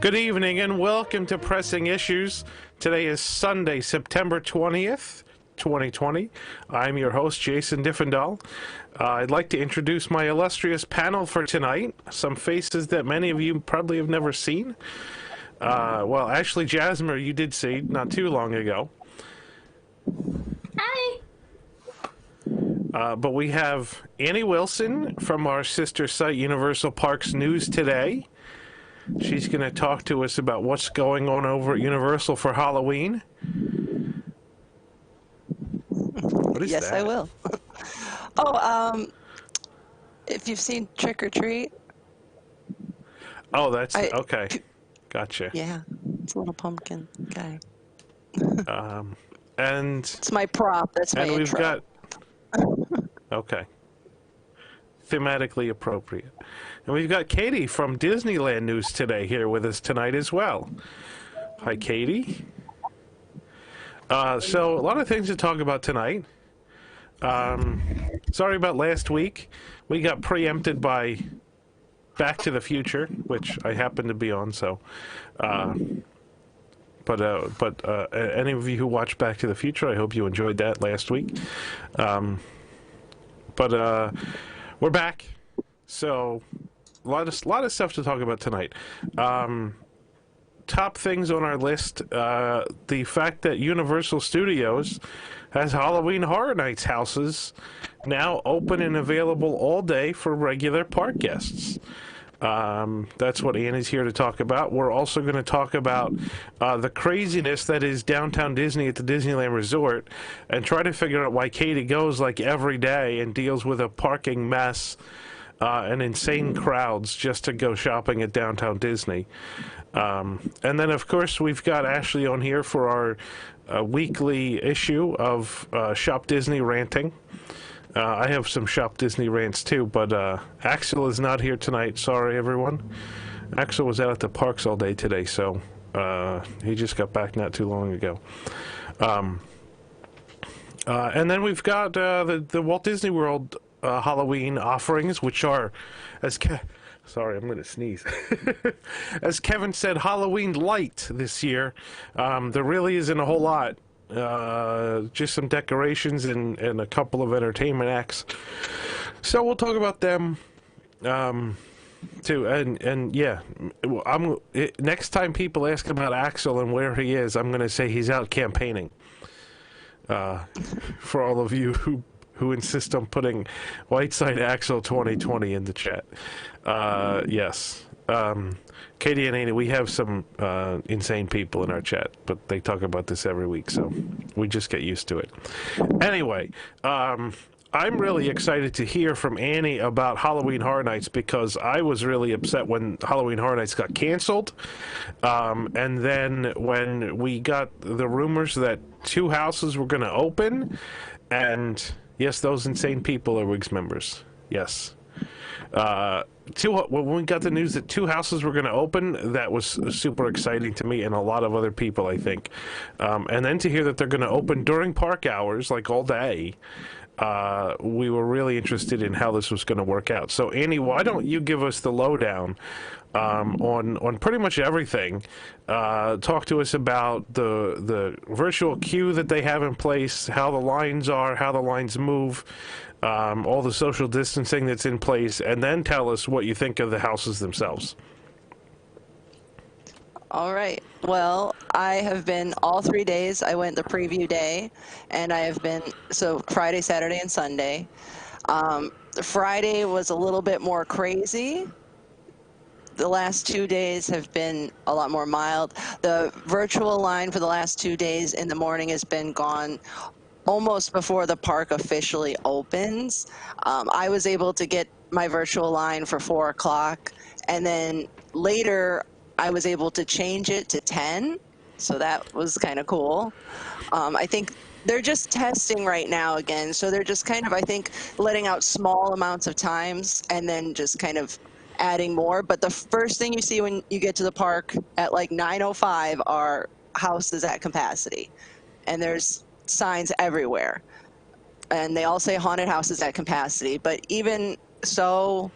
Good evening and welcome to Pressing Issues. Today is Sunday, September 20th, 2020. I'm your host, Jason Diffendahl. I'd like to introduce my illustrious panel for tonight. Some faces that many of you probably have never seen. Well, actually, Jasmine, you did see not too long ago. Hi. But we have Annie Wilson from our sister site, Universal Parks News Today. She's going to talk to us about what's going on over at Universal for Halloween. What is yes, that? I will. If you've seen Trick or Treat. Oh, that's okay. Gotcha. Yeah, it's a little pumpkin guy. And it's my prop. That's my intro. We've got. Okay. Thematically appropriate. And we've got Katie from Disneyland News Today here with us tonight as well. Hi, Katie. So a lot of things to talk about tonight. Sorry about last week. We got preempted by Back to the Future, which I happen to be on, so... But any of you who watched Back to the Future, I hope you enjoyed that last week. We're back, so a lot of stuff to talk about tonight. Top things on our list: the fact that Universal Studios has Halloween Horror Nights houses now open and available all day for regular park guests. That's what Annie's here to talk about. We're also going to talk about the craziness that is downtown Disney at the Disneyland Resort and try to figure out why Katie goes like every day and deals with a parking mess and insane crowds just to go shopping at downtown Disney. And then, of course, we've got Ashley on here for our weekly issue of Shop Disney Ranting. I have some Shop Disney rants too, but Axel is not here tonight. Sorry, everyone. Axel was out at the parks all day today, so he just got back not too long ago. And then we've got the Walt Disney World Halloween offerings, which are, sorry, I'm going to sneeze. As Kevin said, Halloween Lite this year. There really isn't a whole lot. Just some decorations and a couple of entertainment acts. So we'll talk about them too. And yeah, next time people ask about Axel and where he is, I'm going to say he's out campaigning. For all of you who insist on putting Whiteside Axel 2020 in the chat. Yes. Katie and Annie, we have some insane people in our chat, but they talk about this every week, so we just get used to it. Anyway, I'm really excited to hear from Annie about Halloween Horror Nights because I was really upset when Halloween Horror Nights got canceled. And then when we got the rumors that 2 houses were going to open, and yes, those insane people are WIGS members. Yes. When we got the news that 2 houses were going to open, that was super exciting to me and a lot of other people, I think. And then to hear that they're going to open during park hours, like all day, we were really interested in how this was going to work out. So, Annie, why don't you give us the lowdown on pretty much everything? Talk to us about the virtual queue that they have in place, how the lines are, how the lines move, all the social distancing that's in place, and then tell us what you think of the houses themselves. All right. Well, I have been all 3 days. I went the preview day, and I have been, so Friday, Saturday, and Sunday. Friday was a little bit more crazy. The last 2 days have been a lot more mild. The virtual line for the last 2 days in the morning has been gone almost before the park officially opens. I was able to get my virtual line for 4 o'clock, and then later I was able to change it to 10, so that was kind of cool. I think they're just testing right now again, so they're just kind of, I think, letting out small amounts of times and then just kind of adding more. But the first thing you see when you get to the park at like 9:05 are houses at capacity, and there's signs everywhere, and they all say haunted houses at capacity. But even so,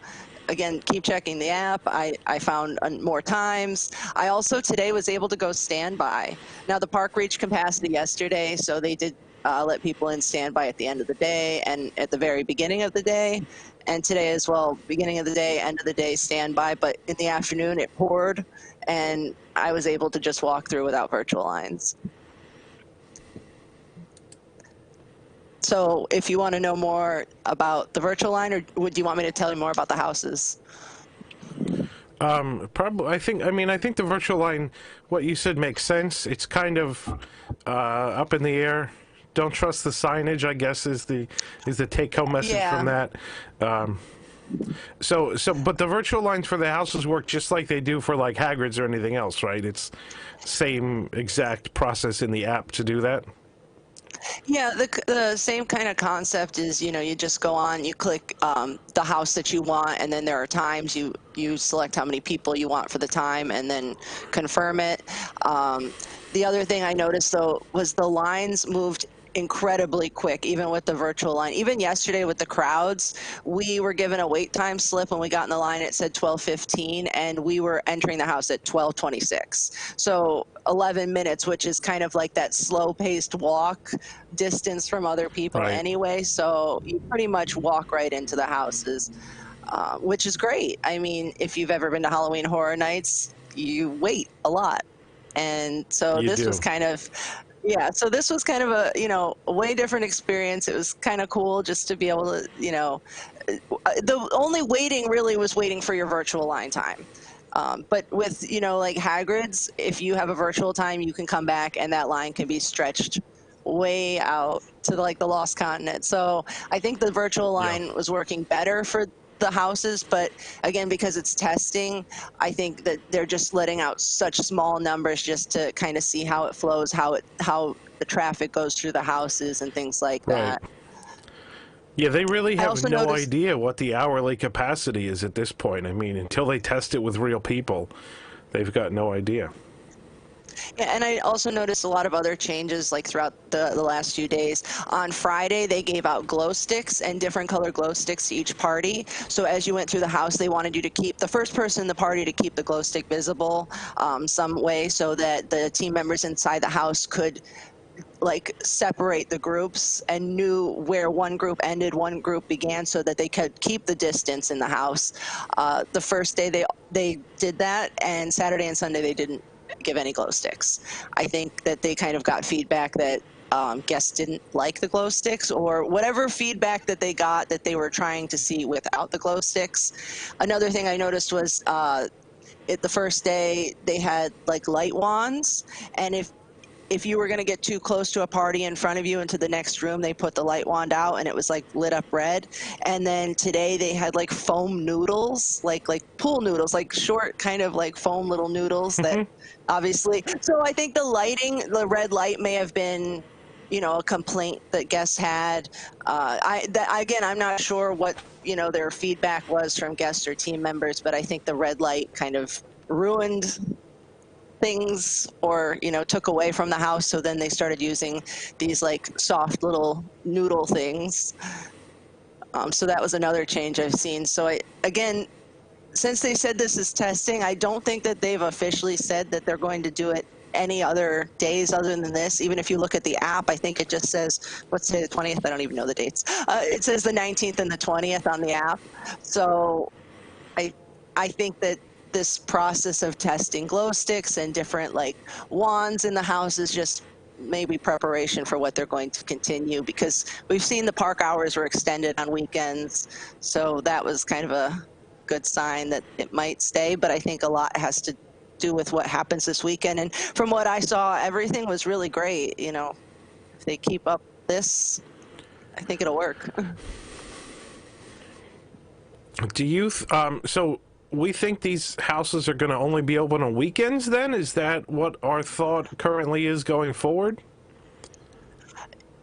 again, keep checking the app. I found more times. I also today was able to go standby. Now the park reached capacity yesterday, so they did let people in standby at the end of the day and at the very beginning of the day. And today as well, beginning of the day, end of the day, standby. But in the afternoon, it poured, and I was able to just walk through without virtual lines. So if you want to know more about the virtual line, or would you want me to tell you more about the houses? Probably. I think the virtual line, what you said makes sense. It's kind of up in the air. Don't trust the signage, I guess, is the take-home message from that. But the virtual lines for the houses work just like they do for like Hagrid's or anything else, right? It's same exact process in the app to do that. Yeah, the same kind of concept is, you just go on, you click the house that you want, and then there are times you select how many people you want for the time, and then confirm it. The other thing I noticed, though, was the lines moved incredibly quick, even with the virtual line. Even yesterday with the crowds, we were given a wait time slip when we got in the line. It said 12:15, and we were entering the house at 12:26. So 11 minutes, which is kind of like that slow-paced walk distance from other people Right. anyway. So you pretty much walk right into the houses, which is great. I mean, if you've ever been to Halloween Horror Nights, you wait a lot. And so You this was do. kind of, yeah, so this was kind of a way different experience. It was kind of cool just to be able to, the only waiting really was waiting for your virtual line time. But with, like Hagrid's, if you have a virtual time, you can come back and that line can be stretched way out to like the Lost Continent. So I think the virtual Yeah. line was working better for the houses, but again, because it's testing, I think that they're just letting out such small numbers just to kind of see how it flows, how the traffic goes through the houses and things like Right. that. Yeah, they really I have also no noticed, idea what the hourly capacity is at this point. I mean, until they test it with real people, they've got no idea. yeah, and I also noticed a lot of other changes like throughout the last few days. On Friday, they gave out glow sticks and different color glow sticks to each party. So as you went through the house, they wanted you to keep the first person in the party to keep the glow stick visible some way so that the team members inside the house could like separate the groups and knew where one group ended, one group began, so that they could keep the distance in the house. The first day they did that, and Saturday and Sunday they didn't give any glow sticks. I think that they kind of got feedback that guests didn't like the glow sticks, or whatever feedback that they got that they were trying to see without the glow sticks. Another thing I noticed was the first day they had like light wands, and if you were going to get too close to a party in front of you into the next room, they put the light wand out and it was like lit up red. And then today they had like foam noodles, like pool noodles, like short kind of like foam little noodles that obviously. So I think the lighting, the red light may have been, a complaint that guests had. Again, I'm not sure what, their feedback was from guests or team members, but I think the red light kind of ruined things, or took away from the house. So then they started using these like soft little noodle things. So that was another change I've seen. So again, since they said this is testing, I don't think that they've officially said that they're going to do it any other days other than this. Even if you look at the app, I think it just says, let's say the 20th, I don't even know the dates. It says the 19th and the 20th on the app. So I think that this process of testing glow sticks and different like wands in the house is just maybe preparation for what they're going to continue, because we've seen the park hours were extended on weekends. So that was kind of a good sign that it might stay, but I think a lot has to do with what happens this weekend. And from what I saw, everything was really great. If they keep up this, I think it'll work. Do you? So we think these houses are going to only be open on weekends. Then is that what our thought currently is going forward?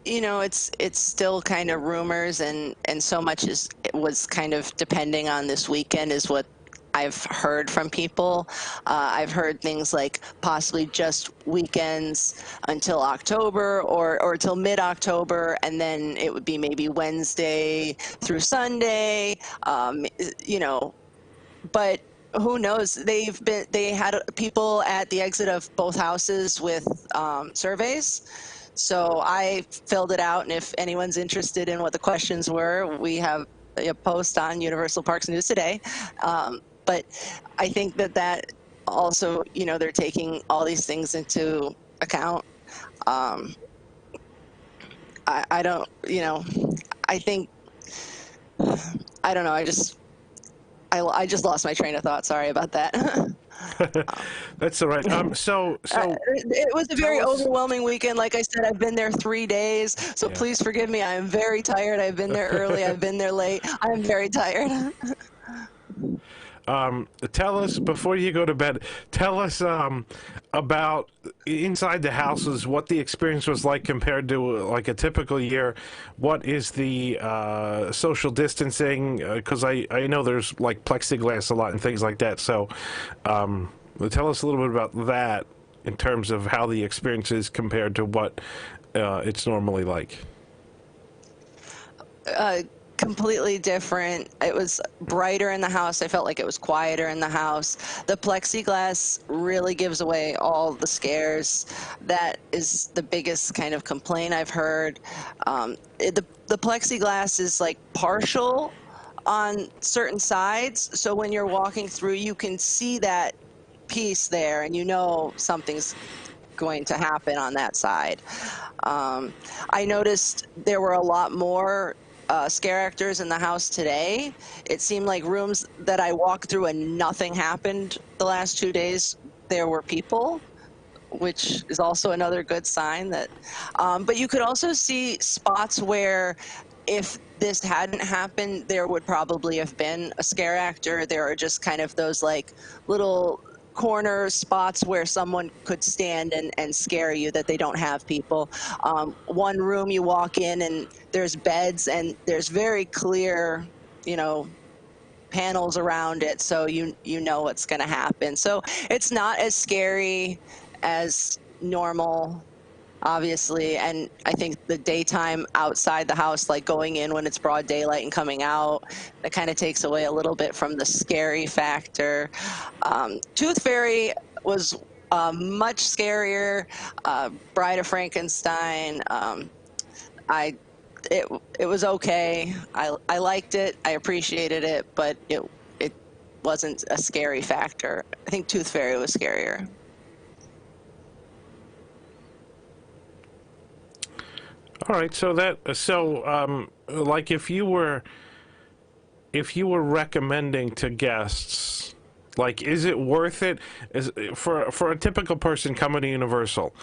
It's still kind of rumors, and so much was kind of depending on this weekend is what I've heard from people. I've heard things like possibly just weekends until October, or until mid-October, and then it would be maybe Wednesday through Sunday. You know, but who knows? They had people at the exit of both houses with surveys. So I filled it out, and if anyone's interested in what the questions were, we have a post on Universal Parks News today. But I think that also, they're taking all these things into account. Um, I don't, I think, I don't know. I just lost my train of thought. Sorry about that. That's all right. It was a very tell us. overwhelming weekend. Like I said, I've been there 3 days, so Yeah. please forgive me. I am very tired. I've been there early. I've been there late. I am very tired. Tell us before you go to bed. Tell us about inside the houses, what the experience was like compared to like a typical year. What is the social distancing? Because I know there's like plexiglass a lot and things like that. So tell us a little bit about that in terms of how the experience is compared to what it's normally like. Completely different. It was brighter in the house. I felt like it was quieter in the house. The plexiglass really gives away all the scares. That is the biggest kind of complaint I've heard. The plexiglass is like partial on certain sides, so when you're walking through, you can see that piece there, and something's going to happen on that side. I noticed there were a lot more scare actors in the house today. It seemed like rooms that I walked through and nothing happened the last 2 days, there were people, which is also another good sign that, but you could also see spots where if this hadn't happened, there would probably have been a scare actor. There are just kind of those like little corner spots where someone could stand and scare you that they don't have people. One room you walk in and there's beds and there's very clear, panels around it, so you know what's going to happen. So it's not as scary as normal, obviously. And I think the daytime outside the house, like going in when it's broad daylight and coming out, that kind of takes away a little bit from the scary factor. Tooth Fairy was much scarier. Bride of Frankenstein, it was okay. I liked it. I appreciated it, but it wasn't a scary factor. I think Tooth Fairy was scarier. All right, like if you were recommending to guests, like, is it worth it? For a typical person coming to Universal,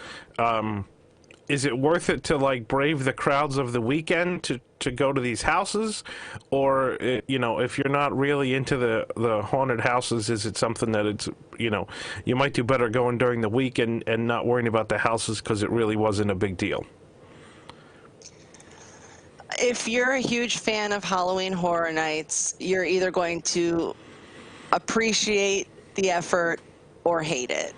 is it worth it to like brave the crowds of the weekend to go to these houses, or if you're not really into the haunted houses, is it something that it's you might do better going during the week and not worrying about the houses because it really wasn't a big deal? If you're a huge fan of Halloween Horror Nights, you're either going to appreciate the effort or hate it.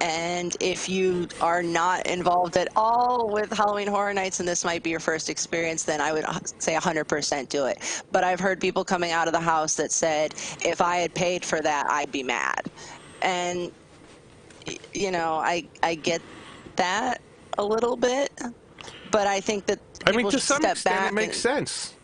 And if you are not involved at all with Halloween Horror Nights and this might be your first experience, then I would say 100% do it. But I've heard people coming out of the house that said, if I had paid for that, I'd be mad. And, I get that a little bit, but I think that people to should some step extent, back. it makes sense.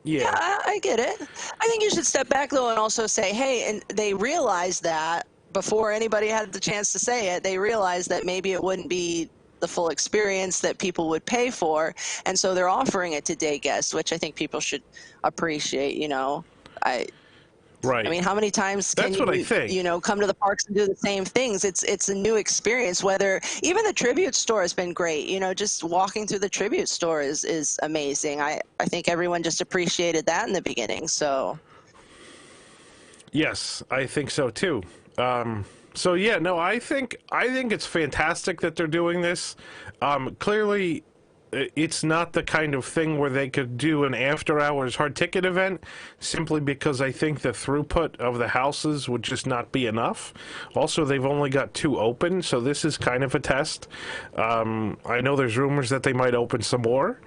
Yeah. I get it. I think you should step back, though, and also say, hey, and they realized that before anybody had the chance to say it, they realized that maybe it wouldn't be the full experience that people would pay for, and so they're offering it to day guests, which I think people should appreciate. Right. I mean, how many times can That's what I think. come to the parks and do the same things? It's a new experience. Whether even the tribute store has been great. Just walking through the tribute store is amazing. I think everyone just appreciated that in the beginning. So. Yes, I think so too. So yeah, no, I think it's fantastic that they're doing this. Clearly, it's not the kind of thing where they could do an after-hours hard ticket event, simply because I think the throughput of the houses would just not be enough. Also, they've only got 2 open, so this is kind of a test. I know there's rumors that they might open some more.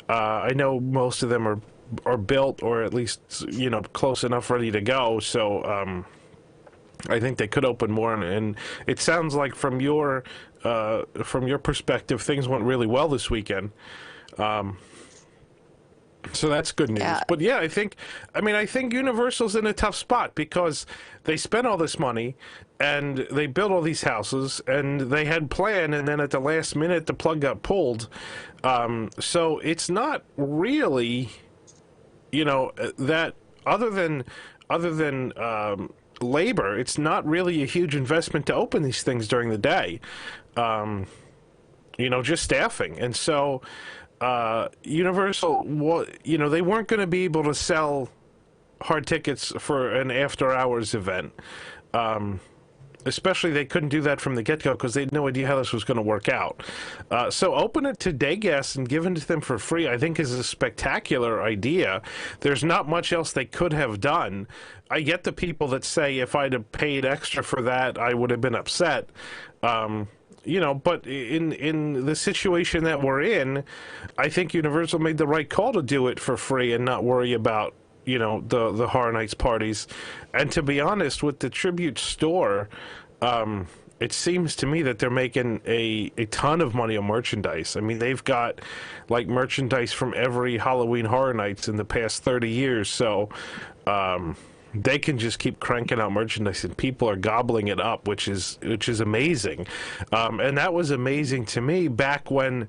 I know most of them are are built, or at least close enough ready to go. So I think they could open more, and it sounds like from your perspective, things went really well this weekend. So that's good news. Yeah. But yeah, I think Universal's in a tough spot because they spent all this money and they built all these houses and they had planned, and then at the last minute the plug got pulled. So it's not really, that other than labor, it's not really a huge investment to open these things during the day. Just staffing. And so Universal, they weren't going to be able to sell hard tickets for an after-hours event. Especially they couldn't do that from the get-go because they had no idea how this was going to work out. So open it to day guests and giving it to them for free, I think, is a spectacular idea. There's not much else they could have done. I get the people that say if I'd have paid extra for that, I would have been upset. But in the situation that we're in, I think Universal made the right call to do it for free and not worry about, the Horror Nights parties. And to be honest, with the Tribute store, it seems to me that they're making a ton of money on merchandise. I mean, they've got like merchandise from every Halloween Horror Nights in the past 30 years. So, they can just keep cranking out merchandise and people are gobbling it up, which is amazing. And that was amazing to me back when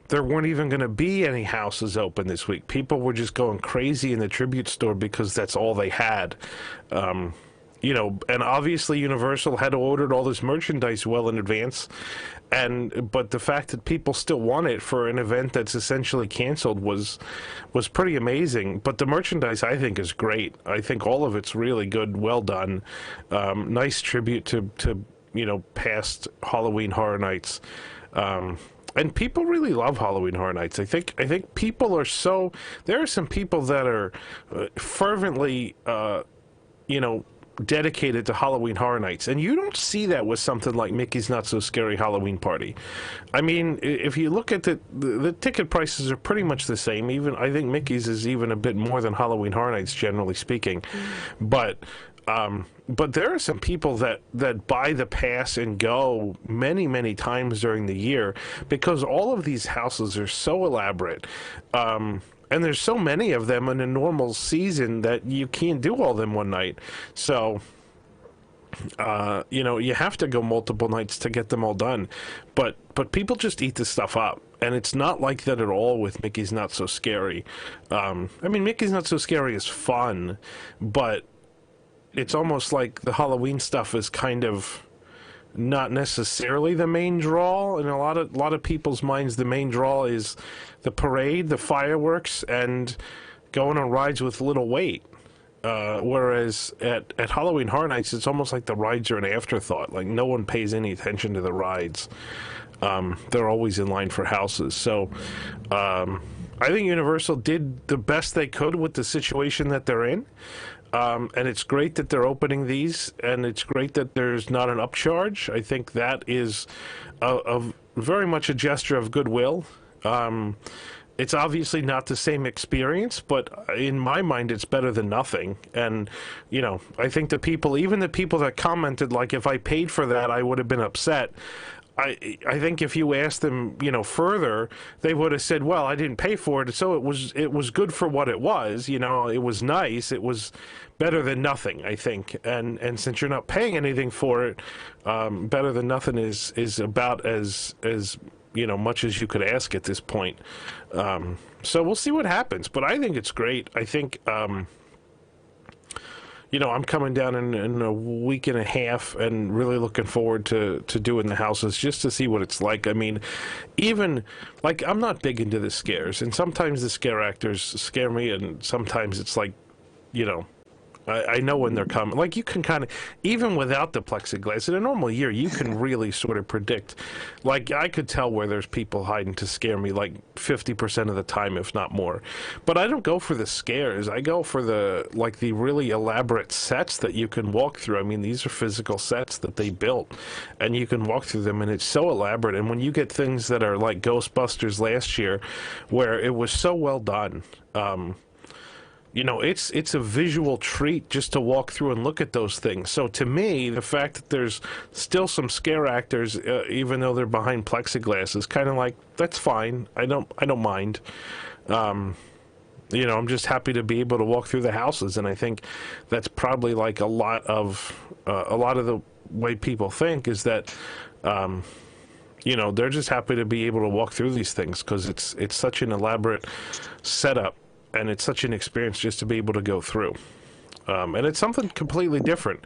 there weren't even going to be any houses open this week. People were just going crazy in the Tribute store because that's all they had. And obviously Universal had ordered all this merchandise well in advance, but the fact that people still want it for an event that's essentially canceled was pretty amazing. But the merchandise, I think, is great. I think all of it's really good, well done. Nice tribute to past Halloween Horror Nights. And people really love Halloween Horror Nights. I think people are so. There are some people that are fervently, dedicated to Halloween Horror Nights, and you don't see that with something like Mickey's Not So Scary Halloween Party. I mean, if you look at the ticket prices are pretty much the same. Even I think Mickey's is even a bit more than Halloween Horror Nights, generally speaking. But there are some people that buy the pass and go many, many times during the year because all of these houses are so elaborate. And there's so many of them in a normal season that you can't do all of them one night. So, you have to go multiple nights to get them all done. But people just eat this stuff up. And it's not like that at all with Mickey's Not So Scary. Mickey's Not So Scary is fun, but it's almost like the Halloween stuff is kind of not necessarily the main draw. In a lot of people's minds, the main draw is the parade, the fireworks, and going on rides with little weight. Whereas at Halloween Horror Nights, it's almost like the rides are an afterthought. Like no one pays any attention to the rides. They're always in line for houses. So I think Universal did the best they could with the situation that they're in. And it's great that they're opening these, and it's great that there's not an upcharge. I think that is a very much a gesture of goodwill. It's obviously not the same experience, but in my mind, it's better than nothing. And, I think even the people that commented, like, if I paid for that, I would have been upset. I think if you asked them, further, they would have said, well, I didn't pay for it, so it was good for what it was. It was nice. It was better than nothing, I think. And since you're not paying anything for it, better than nothing is about as much as you could ask at this point. So we'll see what happens. But I think it's great. I think I'm coming down in a week and a half and really looking forward to doing the houses just to see what it's like. I mean, even, like, I'm not big into the scares, and sometimes the scare actors scare me, and sometimes it's like, I know when they're coming. Like, you can kind of, even without the plexiglass, in a normal year, you can really sort of predict. Like, I could tell where there's people hiding to scare me, like, 50% of the time, if not more. But I don't go for the scares. I go for the really elaborate sets that you can walk through. I mean, these are physical sets that they built, and you can walk through them, and it's so elaborate. And when you get things that are like Ghostbusters last year, where it was so well done, it's a visual treat just to walk through and look at those things. So to me, the fact that there's still some scare actors, even though they're behind plexiglass, is kind of like, that's fine. I don't mind. I'm just happy to be able to walk through the houses, and I think that's probably like a lot of the way people think is that, they're just happy to be able to walk through these things because it's such an elaborate setup, and it's such an experience just to be able to go through. And it's something completely different.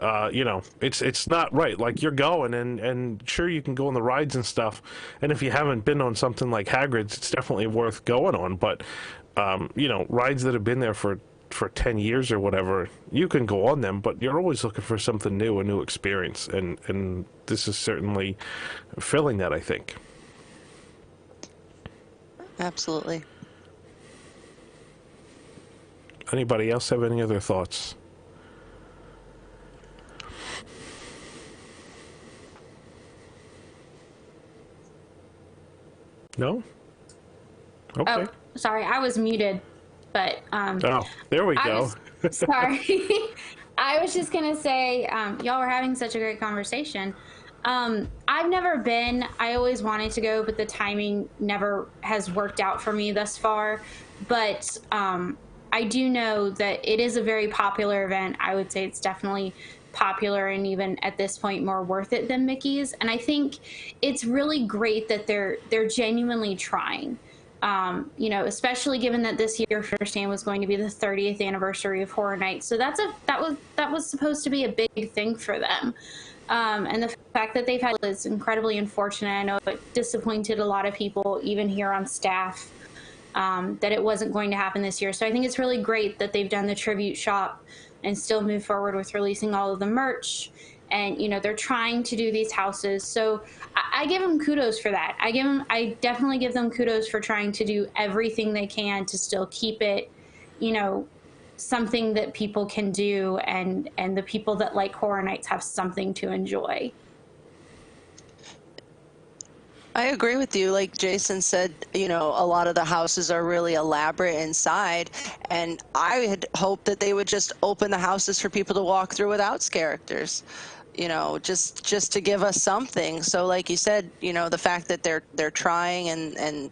It's not right. Like, you're going, and sure, you can go on the rides and stuff. And if you haven't been on something like Hagrid's, it's definitely worth going on. But, rides that have been there for 10 years or whatever, you can go on them, but you're always looking for something new, a new experience. And this is certainly filling that, I think. Absolutely. Anybody else have any other thoughts? No? Okay. Oh, sorry, I was muted, but oh, there we go. Sorry. I was just gonna say, y'all were having such a great conversation. I've never been. I always wanted to go, but the timing never has worked out for me thus far. But I do know that it is a very popular event. I would say it's definitely popular, and even at this point more worth it than Mickey's. And I think it's really great that they're genuinely trying. Especially given that this year First Stand was going to be the 30th anniversary of Horror Nights. So that was supposed to be a big thing for them. And the fact that they've had is incredibly unfortunate. I know it disappointed a lot of people, even here on staff, that it wasn't going to happen this year. So I think it's really great that they've done the tribute shop and still move forward with releasing all of the merch. And, they're trying to do these houses. So I give them kudos for that. I definitely give them kudos for trying to do everything they can to still keep it, something that people can do, and the people that like Horror Nights have something to enjoy. I agree with you. Like Jason said, a lot of the houses are really elaborate inside, and I had hoped that they would just open the houses for people to walk through without characters, just to give us something. So like you said, the fact that they're trying, and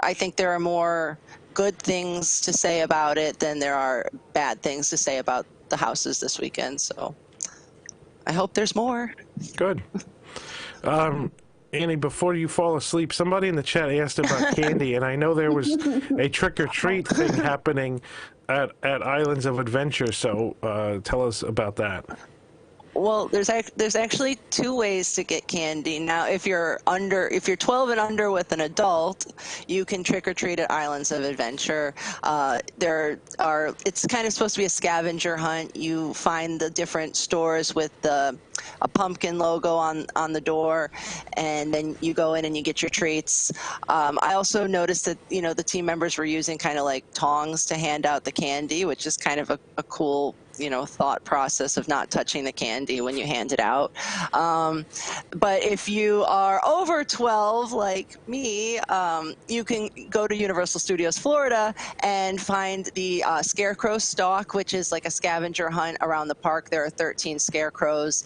I think there are more good things to say about it than there are bad things to say about the houses this weekend. So I hope there's more. Good. Annie, before you fall asleep, somebody in the chat asked about candy, and I know there was a trick-or-treat thing happening at Islands of Adventure, so tell us about that. Well, there's actually two ways to get candy. Now, if you're 12 and under with an adult, you can trick or treat at Islands of Adventure. It's kind of supposed to be a scavenger hunt. You find the different stores with a pumpkin logo on the door, and then you go in and you get your treats. I also noticed that the team members were using kind of like tongs to hand out the candy, which is kind of a cool thought process of not touching the candy when you hand it out. But if you are over 12, like me, you can go to Universal Studios Florida and find the Scarecrow Stalk, which is like a scavenger hunt around the park. There are 13 scarecrows.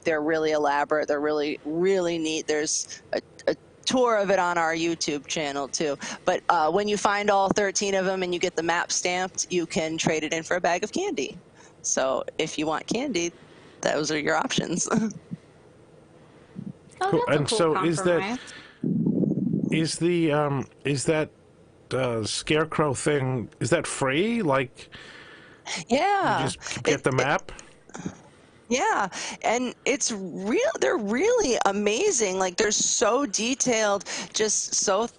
They're really elaborate. They're really, really neat. There's a tour of it on our YouTube channel too. But when you find all 13 of them and you get the map stamped, you can trade it in for a bag of candy. So if you want candy, those are your options. Oh, Cool. that's And a cool so compromise. is that scarecrow thing, is that free? Like, Yeah. you just get the map? Yeah, and it's real. They're really amazing. Like, they're so detailed, just so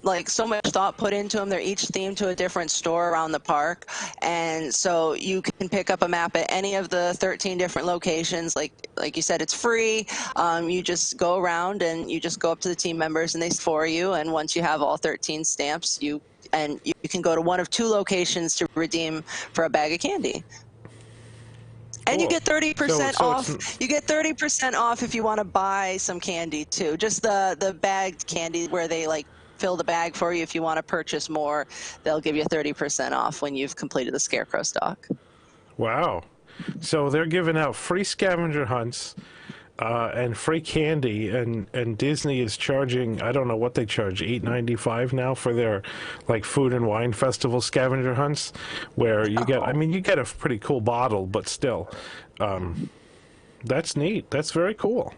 much thought put into them. They're each themed to a different store around the park, and so you can pick up a map at any of the 13 different locations. Like you said, it's free. You just go around and you just go up to the team members and they for you. And once you have all 13 stamps, you can go to one of two locations to redeem for a bag of candy. And you Cool. get 30% So off. it's- You get 30% off if you want to buy some candy too. Just the bagged candy where they fill the bag for you. If you want to purchase more, they'll give you 30% off when you've completed the Scarecrow stock. Wow. So they're giving out free scavenger hunts and free candy, and Disney is charging, I don't know what they charge, $8.95 now for their like food and wine festival scavenger hunts, where you get, I mean, you get a pretty cool bottle, but still, that's neat. That's very cool.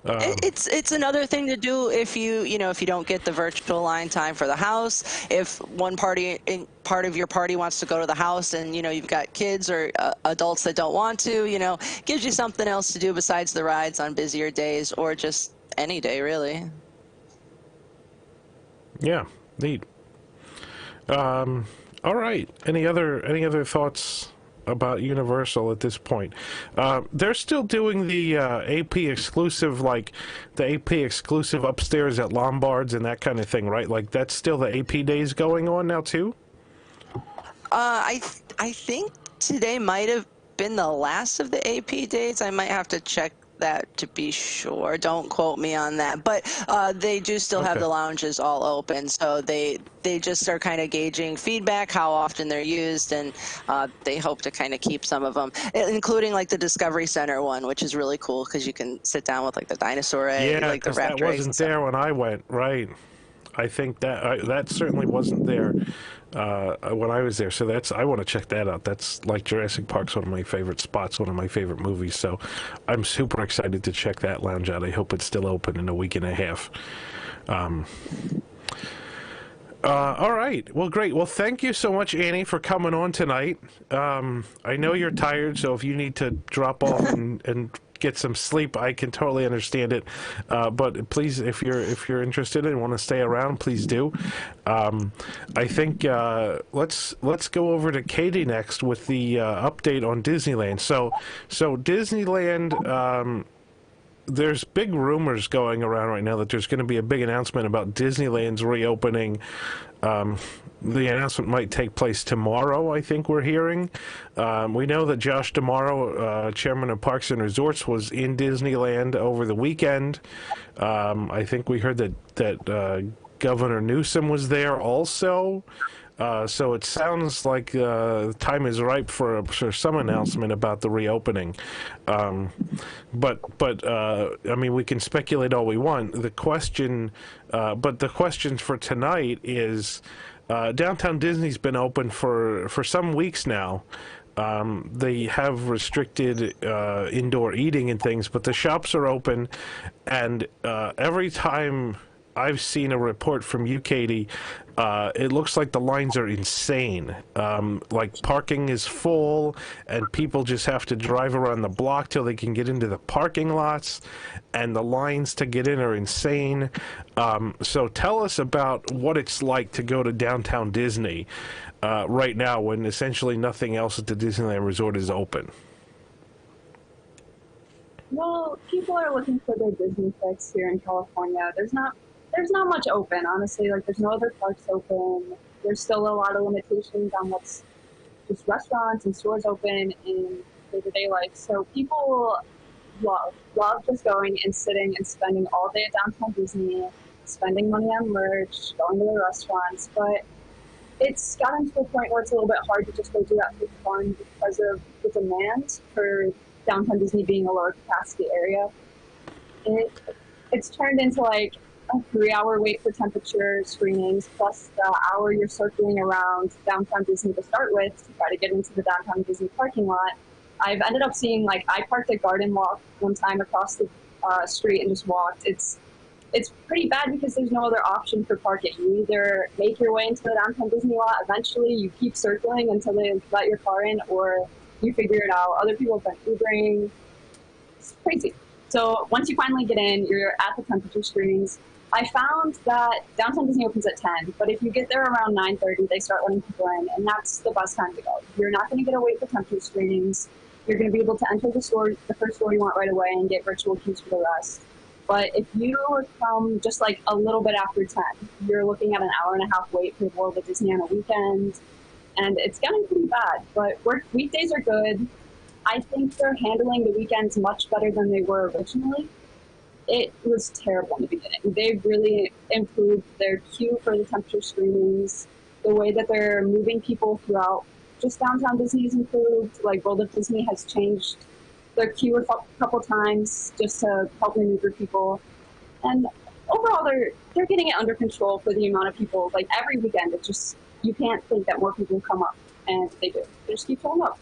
It's another thing to do if you know, if you don't get the virtual line time for the house. If one part of your party wants to go to the house, and you know you've got kids or adults that don't want to, you know, gives you something else to do besides the rides on busier days, or just any day really. Yeah, neat. All right. Any other thoughts about Universal at this point? They're still doing the AP exclusive, like the AP exclusive upstairs at Lombard's and that kind of thing, right? Like that's still the AP days going on now too? I think today might have been the last of the AP days. I might have to check that to be sure. Don't quote me on that. But they do still have the lounges all open, so they just are kind of gauging feedback, how often they're used, and they hope to kind of keep some of them, including like the Discovery Center one, which is really cool because you can sit down with like the dinosaur egg, like the raptor that wasn't there when I went, right? I think that that certainly wasn't there when I was there. So I want to check that out. That's like Jurassic Park's one of my favorite spots, one of my favorite movies. So I'm super excited to check that lounge out. I hope it's still open in a week and a half. All right. Well, great. Well, thank you so much, Annie, for coming on tonight. I know you're tired, so if you need to drop off and get some sleep, I can totally understand it. But please, if you're interested and want to stay around, please do. I think let's go over to Katie next with the update on Disneyland. So Disneyland. There's big rumors going around right now that there's going to be a big announcement about Disneyland's reopening. The announcement might take place tomorrow, I think we're hearing. We know that Josh D'Amaro, chairman of Parks and Resorts, was in Disneyland over the weekend. I think we heard that Governor Newsom was there also. So it sounds like time is ripe for some announcement about the reopening. But I mean, we can speculate all we want. The question for tonight is, Downtown Disney's been open for some weeks now. They have restricted indoor eating and things, but the shops are open, and every time I've seen a report from you, Katie, it looks like the lines are insane. Like parking is full, and people just have to drive around the block till they can get into the parking lots, and the lines to get in are insane. So tell us about what it's like to go to Downtown Disney right now when essentially nothing else at the Disneyland Resort is open. Well, people are looking for their Disney fix here in California. There's not much open, honestly. Like, there's no other parks open. There's still a lot of limitations on what's just restaurants and stores open in day-to-day life. So people love just going and sitting and spending all day at Downtown Disney, spending money on merch, going to the restaurants. But it's gotten to a point where it's a little bit hard to just go do that for fun because of the demand for Downtown Disney being a lower capacity area. It's turned into like a 3-hour wait for temperature screenings, plus the hour you're circling around Downtown Disney to start with to try to get into the Downtown Disney parking lot. I've ended up seeing, like, I parked at Garden Walk one time across the street and just walked. It's pretty bad because there's no other option for parking. You either make your way into the Downtown Disney lot eventually, you keep circling until they let your car in, or you figure it out. Other people have been Ubering. It's crazy. So once you finally get in, you're at the temperature screenings. I found that Downtown Disney opens at 10, but if you get there around 9:30, they start letting people in, and that's the best time to go. You're not going to get to wait for temperature screenings. You're going to be able to enter the store, the first store you want right away, and get virtual queues for the rest. But if you come just like a little bit after 10, you're looking at an hour and a half wait for World of Disney on a weekend, and it's getting pretty bad. But weekdays are good. I think they're handling the weekends much better than they were originally. it was terrible in the beginning. They've really improved their queue for the temperature screenings. The way that they're moving people throughout just downtown Disney has improved. Like World of Disney has changed their queue a couple times just to help maneuver people. And overall, they're getting it under control for the amount of people. Like every weekend, it's just, you can't think that more people come up, and they do. They just keep showing up.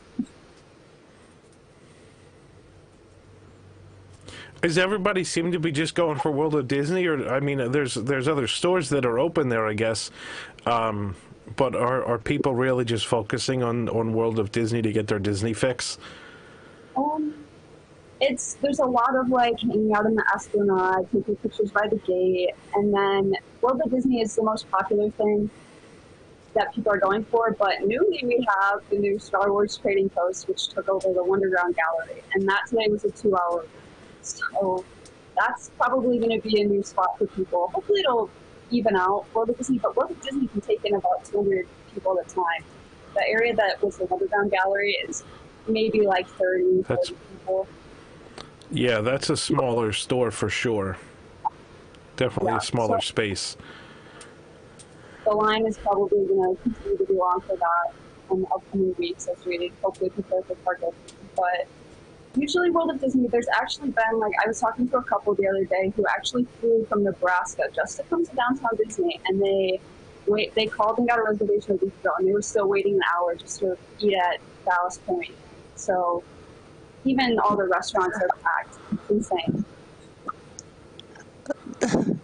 Does everybody seem to be just going for World of Disney, or I mean, there's other stores that are open there, I guess, but are people really just focusing on World of Disney to get their Disney fix? There's a lot of like hanging out in the Esplanade, taking pictures by the gate, and then World of Disney is the most popular thing that people are going for. But newly we have the new Star Wars Trading Post, which took over the Wonderground Gallery, and that today was a 2-hour. So that's probably going to be a new spot for people. Hopefully it'll even out World of Disney, but World of Disney can take in about 200 people at a time. The area that was the Wonderground Gallery is maybe like 40 people. Yeah, that's a smaller store for sure. Definitely a smaller space. The line is probably going to continue to be long for that in the upcoming weeks as we hopefully prepare for Target. But usually World of Disney, there's actually been, like, I was talking to a couple the other day who actually flew from Nebraska just to come to downtown Disney, and they called and got a reservation a week ago, and they were still waiting an hour just to eat at Ballast Point. So even all the restaurants are packed. It's insane.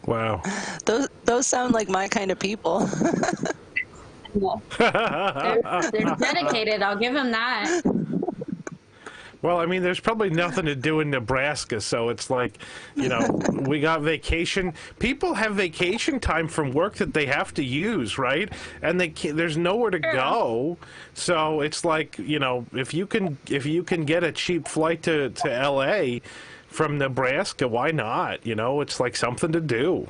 Wow. Those sound like my kind of people. They're dedicated. I'll give them that. Well, I mean, there's probably nothing to do in Nebraska, so it's like, you know, we got vacation. People have vacation time from work that they have to use, right? And there's nowhere to go, so it's like, you know, if you can get a cheap flight to LA from Nebraska, why not? You know, it's like something to do.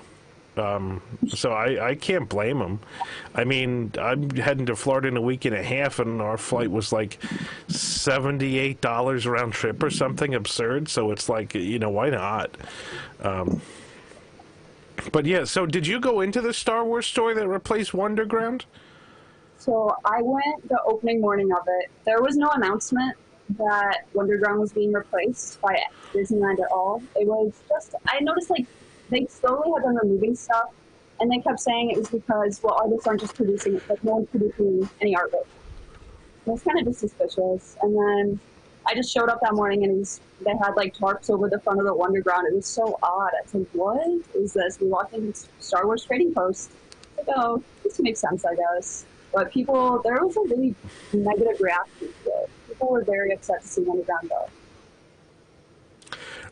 So I can't blame them. I mean, I'm heading to Florida in a week and a half, and our flight was like $78 round trip or something absurd. So it's like, you know, why not? But yeah, so did you go into the Star Wars store that replaced Wonderground? So I went the opening morning of it. There was no announcement that Wonderground was being replaced by Disneyland at all. It was just, I noticed like they slowly have been removing stuff, and they kept saying it was because, well, artists aren't just producing it, like no one's producing any artwork. It was kind of just suspicious. And then I just showed up that morning, and they had like tarps over the front of the Wonderground. It was so odd. I was like, what is this? We walked into Star Wars Trading Post. Like, oh, this makes sense, I guess. But people, there was a really negative reaction to it. People were very upset to see Wonderground go.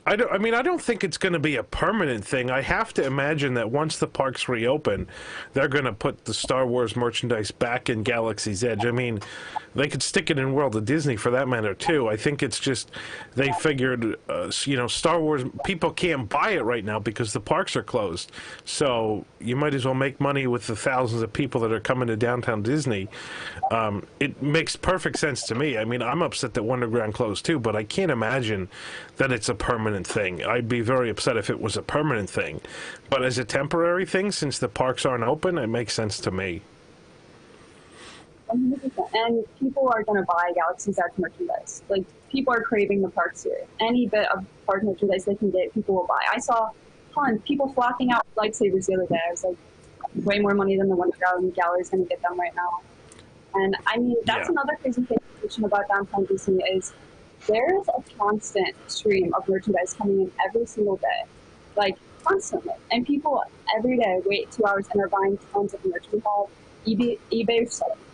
I don't think it's going to be a permanent thing. I have to imagine that once the parks reopen, they're going to put the Star Wars merchandise back in Galaxy's Edge. I mean, they could stick it in World of Disney for that matter, too. I think it's just they figured, you know, Star Wars, people can't buy it right now because the parks are closed. So you might as well make money with the thousands of people that are coming to downtown Disney. It makes perfect sense to me. I mean, I'm upset that Wonderground closed, too, but I can't imagine that it's a permanent thing. I'd be very upset if it was a permanent thing. But as a temporary thing, since the parks aren't open, it makes sense to me. 100%. And people are going to buy Galaxy's Edge merchandise. Like, people are craving the parks here. Any bit of park merchandise they can get, people will buy. I saw people flocking out lightsabers the other day. I was like, way more money than the Wonderground Gallery is going to get them right now. And I mean, that's another crazy thing about downtown Disney is there's a constant stream of merchandise coming in every single day, like constantly. And people every day wait 2 hours and are buying tons of merch. We have eBay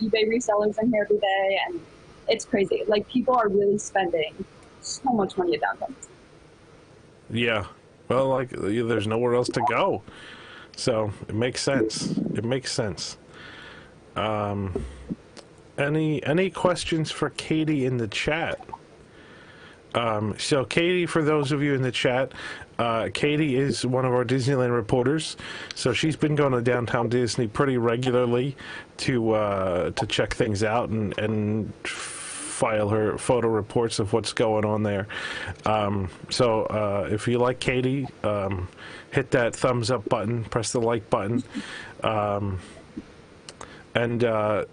resellers in here every day, and it's crazy. Like, people are really spending so much money at downtown. Yeah. Well, like, there's nowhere else to go. So it makes sense. It makes sense. Any questions for Katie in the chat? So Katie, for those of you in the chat, Katie is one of our Disneyland reporters. So she's been going to downtown Disney pretty regularly to check things out and file her photo reports of what's going on there. So if you like Katie, hit that thumbs up button, press the like button. So I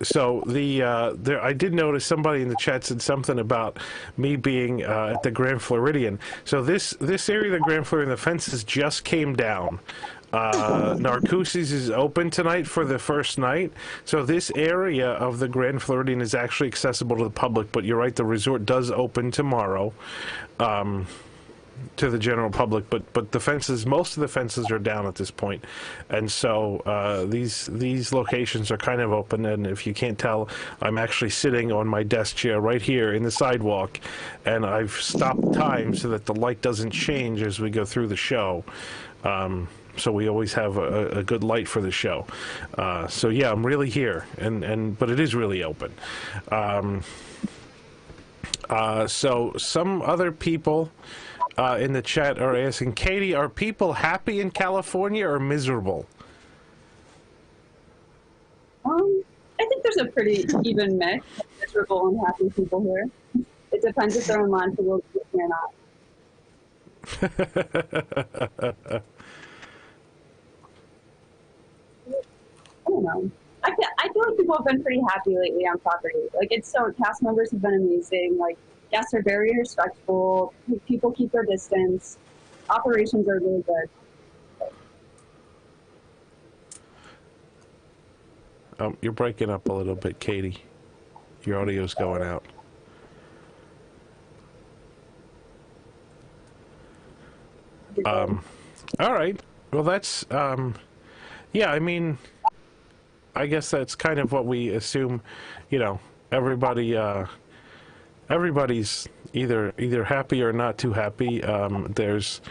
did notice somebody in the chat said something about me being at the Grand Floridian. So this area of the Grand Floridian, the fences just came down. Narcoossee's is open tonight for the first night, so this area of the Grand Floridian is actually accessible to the public, but you're right, the resort does open tomorrow to the general public, but the fences, most of the fences are down at this point, and so these locations are kind of open. And if you can't tell, I'm actually sitting on my desk chair right here in the sidewalk, and I've stopped time so that the light doesn't change as we go through the show. So we always have a good light for the show. So yeah, I'm really here, but it is really open. So some other people in the chat are asking, Katie, are people happy in California or miserable? I think there's a pretty even mix of miserable and happy people here. It depends if they're in line for Walt Disney or not. I don't know. I feel like people have been pretty happy lately on property. Like, cast members have been amazing. Like, guests are very respectful. People keep their distance. Operations are really good. You're breaking up a little bit, Katie. Your audio's going out. All right. Well, that's yeah, I mean, I guess that's kind of what we assume, everybody's either happy or not too happy. There's,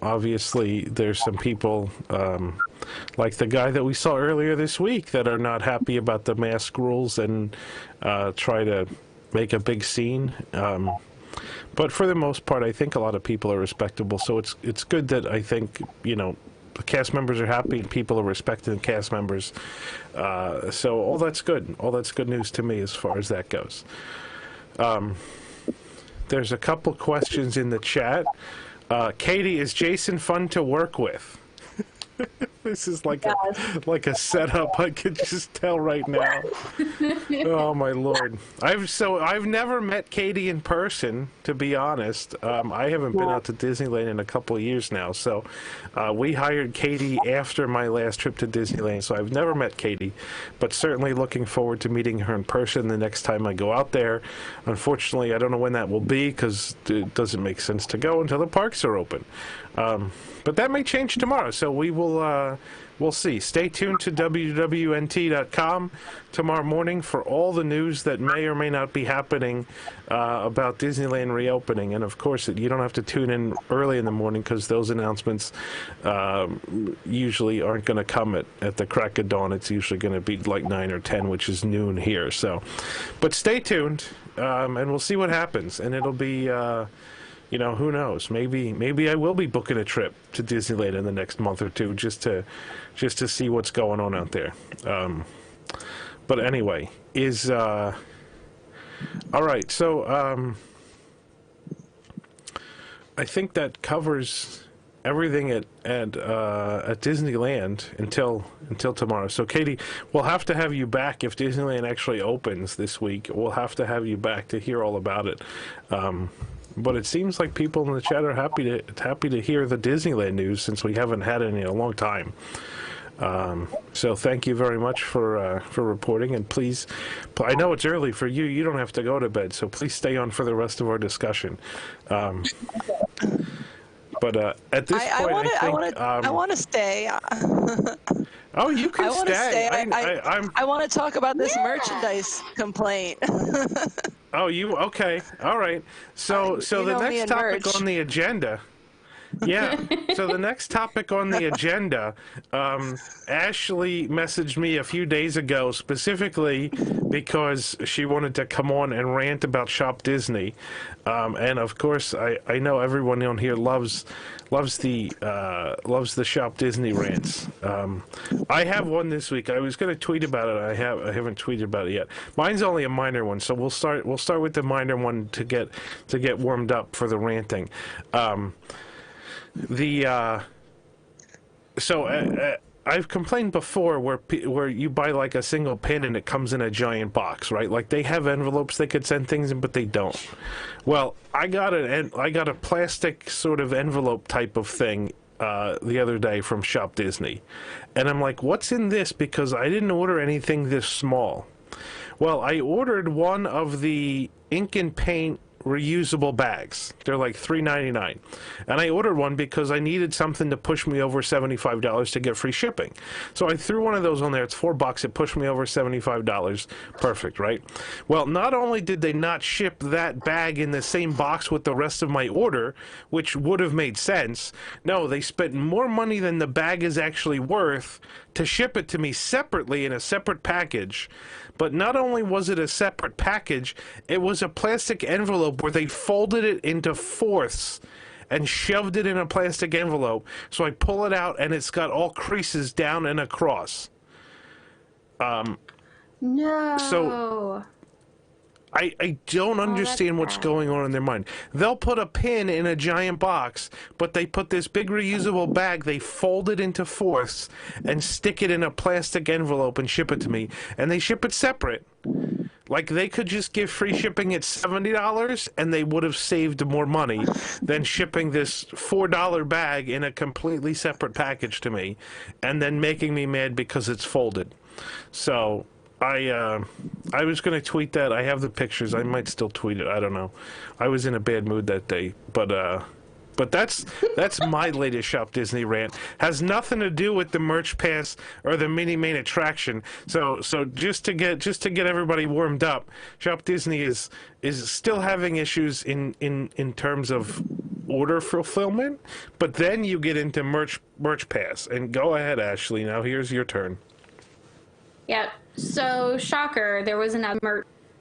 obviously there's some people, like the guy that we saw earlier this week, that are not happy about the mask rules and try to make a big scene. But for the most part, I think a lot of people are respectable. So it's good that I think, the cast members are happy and people are respecting the cast members. So all that's good. All that's good news to me as far as that goes. There's a couple questions in the chat. Katie, is Jason fun to work with? This is like a setup. I could just tell right now. Oh my lord! I've never met Katie in person, to be honest. I haven't been out to Disneyland in a couple of years now. So we hired Katie after my last trip to Disneyland. So I've never met Katie, but certainly looking forward to meeting her in person the next time I go out there. Unfortunately, I don't know when that will be because it doesn't make sense to go until the parks are open. But that may change tomorrow, so we'll see. Stay tuned to WWNT.com tomorrow morning for all the news that may or may not be happening about Disneyland reopening. And of course, you don't have to tune in early in the morning because those announcements usually aren't going to come at the crack of dawn. It's usually going to be like 9 or 10, which is noon here. So, but stay tuned, and we'll see what happens. And it'll be... who knows? Maybe I will be booking a trip to Disneyland in the next month or two just to see what's going on out there. But anyway, all right. So I think that covers everything at Disneyland until tomorrow. So Katie, we'll have to have you back if Disneyland actually opens this week. We'll have to have you back to hear all about it. But it seems like people in the chat are happy to hear the Disneyland news since we haven't had any in a long time. So thank you very much for reporting, and please, I know it's early for you. You don't have to go to bed, so please stay on for the rest of our discussion. But at this point, I want to stay. Oh, you can stay. I want to talk about this merchandise complaint. Oh, okay. All right. So the next topic on the agenda Yeah. So the next topic on the agenda, Ashley messaged me a few days ago specifically because she wanted to come on and rant about Shop Disney, and of course I know everyone on here loves the Shop Disney rants. I have one this week. I was going to tweet about it. I haven't tweeted about it yet. Mine's only a minor one, so we'll start with the minor one to get warmed up for the ranting. I've complained before where you buy like a single pin and it comes in a giant box, right? Like they have envelopes they could send things in, but they don't. Well, I got a plastic sort of envelope type of thing the other day from Shop Disney, and I'm like, what's in this? Because I didn't order anything this small. Well, I ordered one of the ink and paint reusable bags. They're like $3.99, and I ordered one because I needed something to push me over $75 to get free shipping. So I threw one of those on there. It's $4. It pushed me over $75. Perfect, right? Well, not only did they not ship that bag in the same box with the rest of my order, which would have made sense, no, they spent more money than the bag is actually worth to ship it to me separately in a separate package. But not only was it a separate package, it was a plastic envelope where they folded it into fourths and shoved it in a plastic envelope. So I pull it out and it's got all creases down and across. No. So I don't understand what's going on in their mind. They'll put a pin in a giant box, but they put this big reusable bag, they fold it into fourths and stick it in a plastic envelope and ship it to me. And they ship it separate. Like they could just give free shipping at $70 and they would have saved more money than shipping this $4 bag in a completely separate package to me and then making me mad because it's folded. So I was going to tweet that. I have the pictures. I might still tweet it. I don't know. I was in a bad mood that day, but that's my latest Shop Disney rant. Has nothing to do with the merch pass or the mini main attraction. So just to get everybody warmed up, Shop Disney is still having issues in terms of order fulfillment, but then you get into merch pass. And go ahead, Ashley. Now here's your turn. Yep. So, shocker, there was another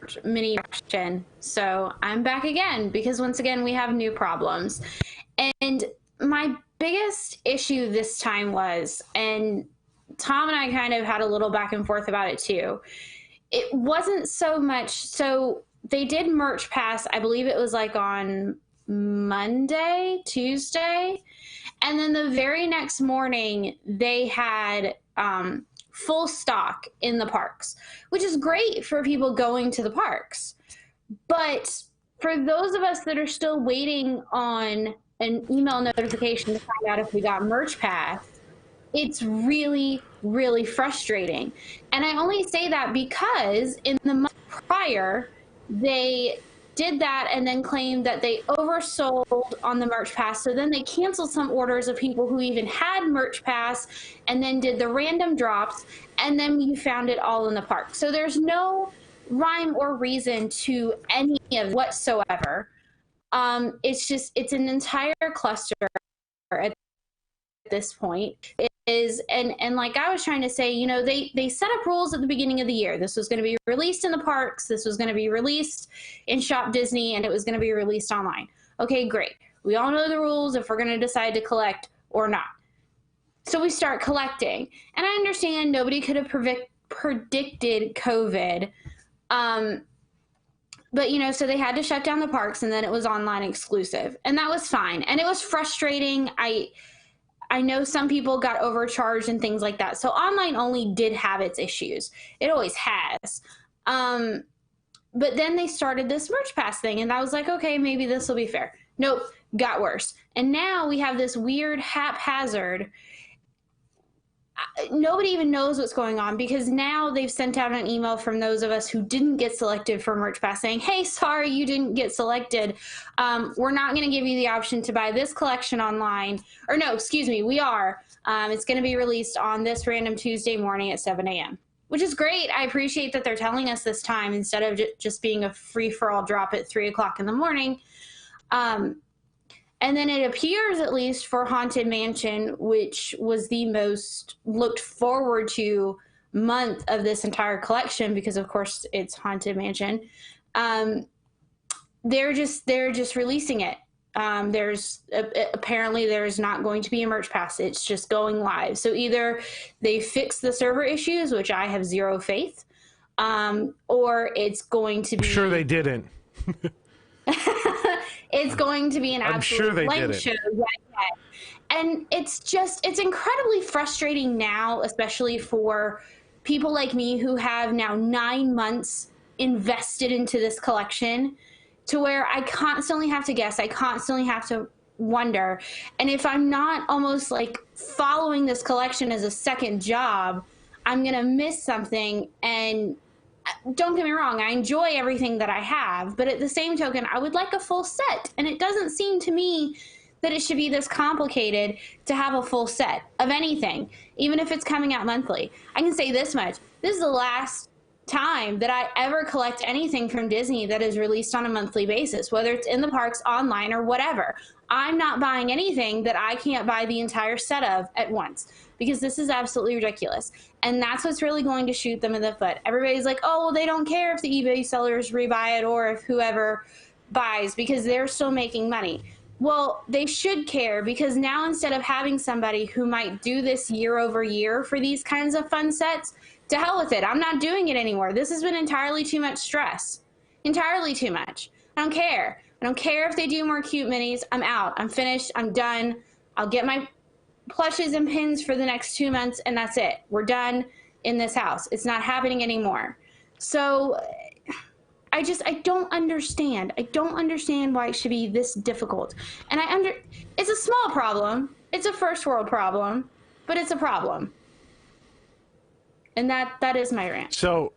merch mini attraction. So, I'm back again because once again, we have new problems. And my biggest issue this time was, and Tom and I kind of had a little back and forth about it too. It wasn't so much, so they did merch pass, I believe it was like on Monday, Tuesday. And then the very next morning, they had, full stock in the parks, which is great for people going to the parks. But for those of us that are still waiting on an email notification to find out if we got merch pass, it's really, really frustrating. And I only say that because in the month prior, they did that and then claimed that they oversold on the merch pass. So then they canceled some orders of people who even had merch pass and then did the random drops. And then you found it all in the park. So there's no rhyme or reason to any of it whatsoever. It's an entire cluster at this point. It is, and like I was trying to say, you know, they set up rules at the beginning of the year. This was going to be released in the parks. This was going to be released in Shop Disney, and it was going to be released online. Okay, great. We all know the rules if we're going to decide to collect or not. So we start collecting. And I understand nobody could have predicted COVID. But, you know, so they had to shut down the parks, and then it was online exclusive. And that was fine. And it was frustrating. I know some people got overcharged and things like that. So online only did have its issues. It always has. But then they started this merch pass thing, and I was like, okay, maybe this will be fair. Nope, got worse. And now we have this weird haphazard. Nobody even knows what's going on because now they've sent out an email from those of us who didn't get selected for merch pass saying, hey, sorry, you didn't get selected. We're not going to give you the option to buy this collection online. Or no, excuse me, we are. It's going to be released on this random Tuesday morning at 7 a.m., which is great. I appreciate that they're telling us this time instead of just being a free-for-all drop at 3 o'clock in the morning. And And then it appears, at least for Haunted Mansion, which was the most looked forward to month of this entire collection, because of course it's Haunted Mansion. They're just releasing it. Apparently there's not going to be a merch pass. It's just going live. So either they fix the server issues, which I have zero faith, or it's going to be. I'm sure they didn't. It's going to be an absolute blank show. And it's incredibly frustrating now, especially for people like me who have now 9 months invested into this collection, to where I constantly have to guess. I constantly have to wonder. And if I'm not almost like following this collection as a second job, I'm going to miss something. And don't get me wrong, I enjoy everything that I have, but at the same token, I would like a full set. And it doesn't seem to me that it should be this complicated to have a full set of anything, even if it's coming out monthly. I can say this much. This is the last time that I ever collect anything from Disney that is released on a monthly basis, whether it's in the parks, online, or whatever. I'm not buying anything that I can't buy the entire set of at once, because this is absolutely ridiculous. And that's what's really going to shoot them in the foot. Everybody's like, oh, well, they don't care if the eBay sellers rebuy it or if whoever buys, because they're still making money. Well, they should care, because now instead of having somebody who might do this year over year for these kinds of fun sets, to hell with it. I'm not doing it anymore. This has been entirely too much stress. Entirely too much. I don't care. I don't care if they do more cute minis. I'm out. I'm finished. I'm done. I'll get my plushes and pins for the next 2 months, and that's it. We're done in this house. It's not happening anymore. So I don't understand. I don't understand why it should be this difficult. And it's a small problem. It's a first world problem, but it's a problem. And that is my rant. So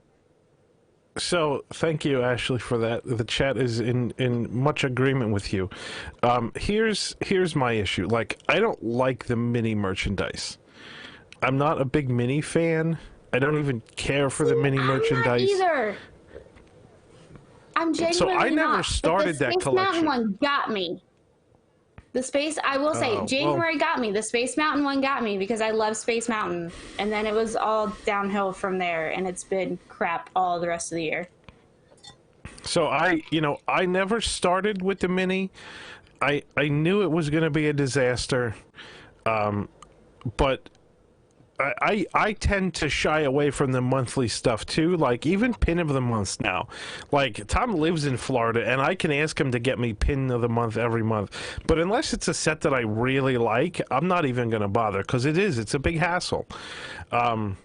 thank you, Ashley, for that. The chat is in much agreement with you. Here's my issue. Like, I don't like the mini merchandise. I'm not a big mini fan. I don't even care for the mini merchandise. Not either. I'm genuinely so I never started that collection. The Space Mountain one got me. I will say, January got me. The Space Mountain one got me because I love Space Mountain. And then it was all downhill from there, and it's been crap all the rest of the year. So I never started with the mini. I knew it was going to be a disaster. But I tend to shy away from the monthly stuff too, like even pin of the month now. Like, Tom lives in Florida and I can ask him to get me pin of the month every month, but unless it's a set that I really like, I'm not even going to bother, because it's a big hassle. And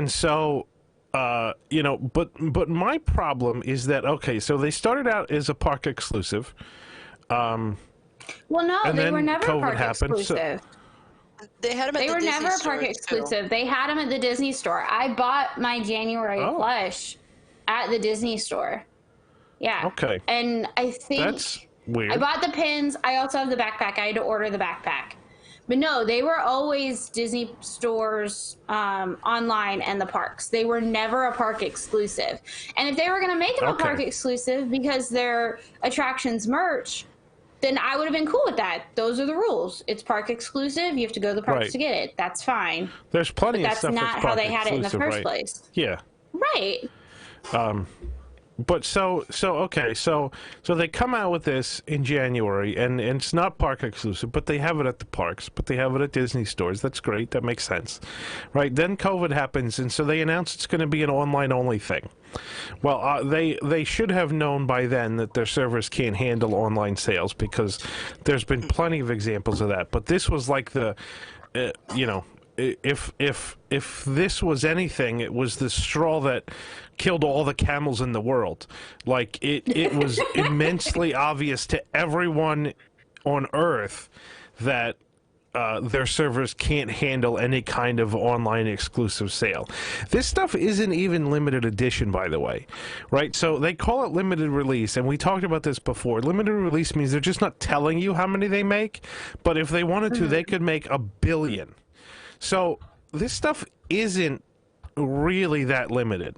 so but my problem is that, okay, so they started out as a park exclusive, well, no, they were never COVID park happened, exclusive. They had them at They the were Disney never store, park exclusive. Too. They had them at the Disney store. I bought my January plush at the Disney store. Yeah. Okay. And I think that's weird. I bought the pins. I also have the backpack. I had to order the backpack. But no, they were always Disney stores online and the parks. They were never a park exclusive. And if they were going to make them a park exclusive because they're attractions merch, then I would have been cool with that. Those are the rules. It's park exclusive. You have to go to the parks to get it. That's fine. There's plenty of stuff that's not how they had it in the first place. Yeah. Right. But so they come out with this in January, and it's not park exclusive, but they have it at the parks, but they have it at Disney stores. That's great. That makes sense, right? Then COVID happens, and so they announce it's going to be an online only thing. Well, they should have known by then that their servers can't handle online sales, because there's been plenty of examples of that. But this was like the, if this was anything, it was the straw that killed all the camels in the world. Like, it was immensely obvious to everyone on Earth that their servers can't handle any kind of online exclusive sale. This stuff isn't even limited edition, by the way, right? So they call it limited release, and we talked about this before. Limited release means they're just not telling you how many they make, but if they wanted to, they could make 1 billion. So this stuff isn't really that limited,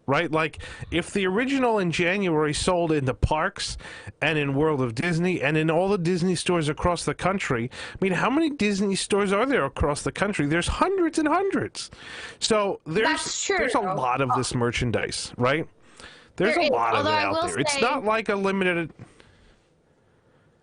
right? Like, if the original in January sold in the parks and in World of Disney and in all the Disney stores across the country, I mean, how many Disney stores are there across the country? There's hundreds and hundreds. So That's true. there's a lot of this merchandise, right? There's a lot of it out there. It's not like a limited...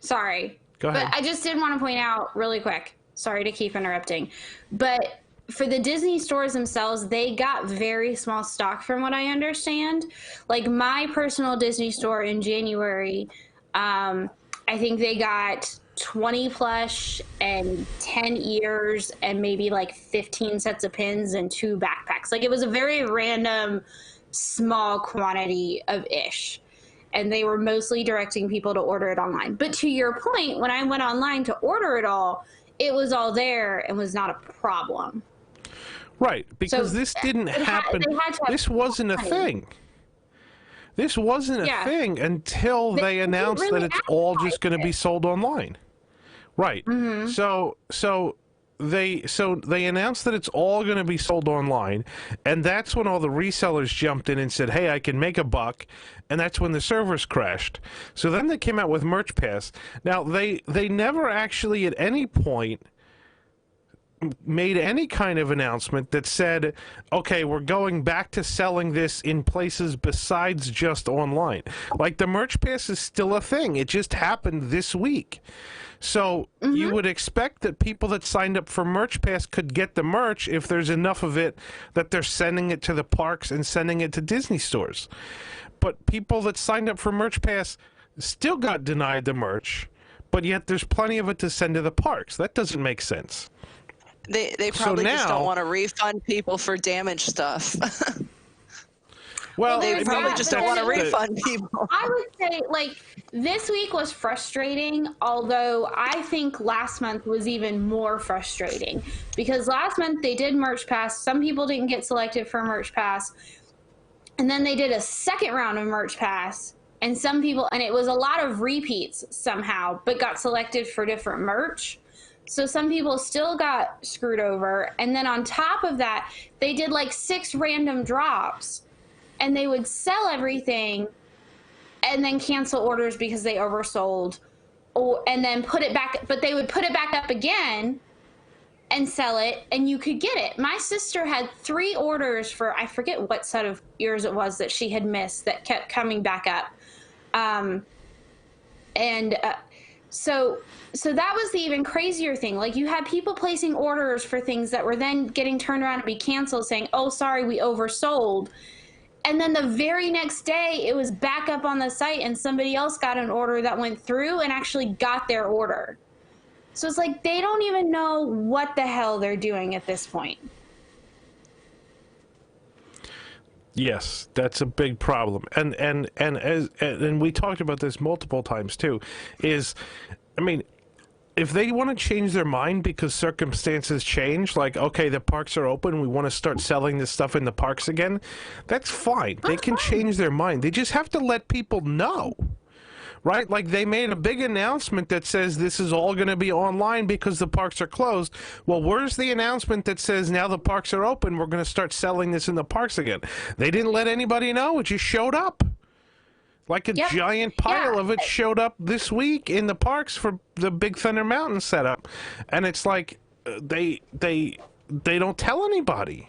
Sorry. Go ahead. But I just did want to point out really quick. Sorry to keep interrupting. But for the Disney stores themselves, they got very small stock from what I understand. Like my personal Disney store in January, I think they got 20 plush and 10 ears and maybe like 15 sets of pins and 2 backpacks. Like it was a very random, small quantity of ish. And they were mostly directing people to order it online. But to your point, when I went online to order it was all there and was not a problem. Right, because this didn't happen. This wasn't a thing. This wasn't a thing until they announced that it's all just going to be sold online. Right. Mm-hmm. So they announced that it's all going to be sold online, and that's when all the resellers jumped in and said, "Hey, I can make a buck," and that's when the servers crashed. So then they came out with Merch Pass. Now they never actually at any point made any kind of announcement that said, okay, we're going back to selling this in places besides just online. Like the Merch Pass is still a thing. It just happened this week. So you would expect that people that signed up for Merch Pass could get the merch if there's enough of it that they're sending it to the parks and sending it to Disney stores. But people that signed up for Merch Pass still got denied the merch, but yet there's plenty of it to send to the parks. That doesn't make sense. They probably just don't want to refund people for damaged stuff. Well, they probably just don't want to refund people. I would say, like, this week was frustrating, although I think last month was even more frustrating. Because last month they did Merch Pass. Some people didn't get selected for Merch Pass. And then they did a second round of Merch Pass. And some people, and it was a lot of repeats somehow, but got selected for different merch. So some people still got screwed over. And then on top of that, they did like 6 random drops. And they would sell everything and then cancel orders because they oversold. And then put it back. But they would put it back up again and sell it. And you could get it. My sister had 3 orders for, I forget what set of ears it was that she had missed that kept coming back up. So that was the even crazier thing. Like, you had people placing orders for things that were then getting turned around and be canceled, saying, oh, sorry, we oversold. And then the very next day, it was back up on the site, and somebody else got an order that went through and actually got their order. So it's like they don't even know what the hell they're doing at this point. Yes, that's a big problem, and we talked about this multiple times too. I mean, if they want to change their mind because circumstances change, like, okay, the parks are open, we want to start selling this stuff in the parks again, that's fine. They can change their mind. They just have to let people know. Right? Like, they made a big announcement that says this is all going to be online because the parks are closed. Well, where's the announcement that says now the parks are open, we're going to start selling this in the parks again? They didn't let anybody know. It just showed up. Like a giant pile of it showed up this week in the parks for the Big Thunder Mountain setup. And it's like they don't tell anybody.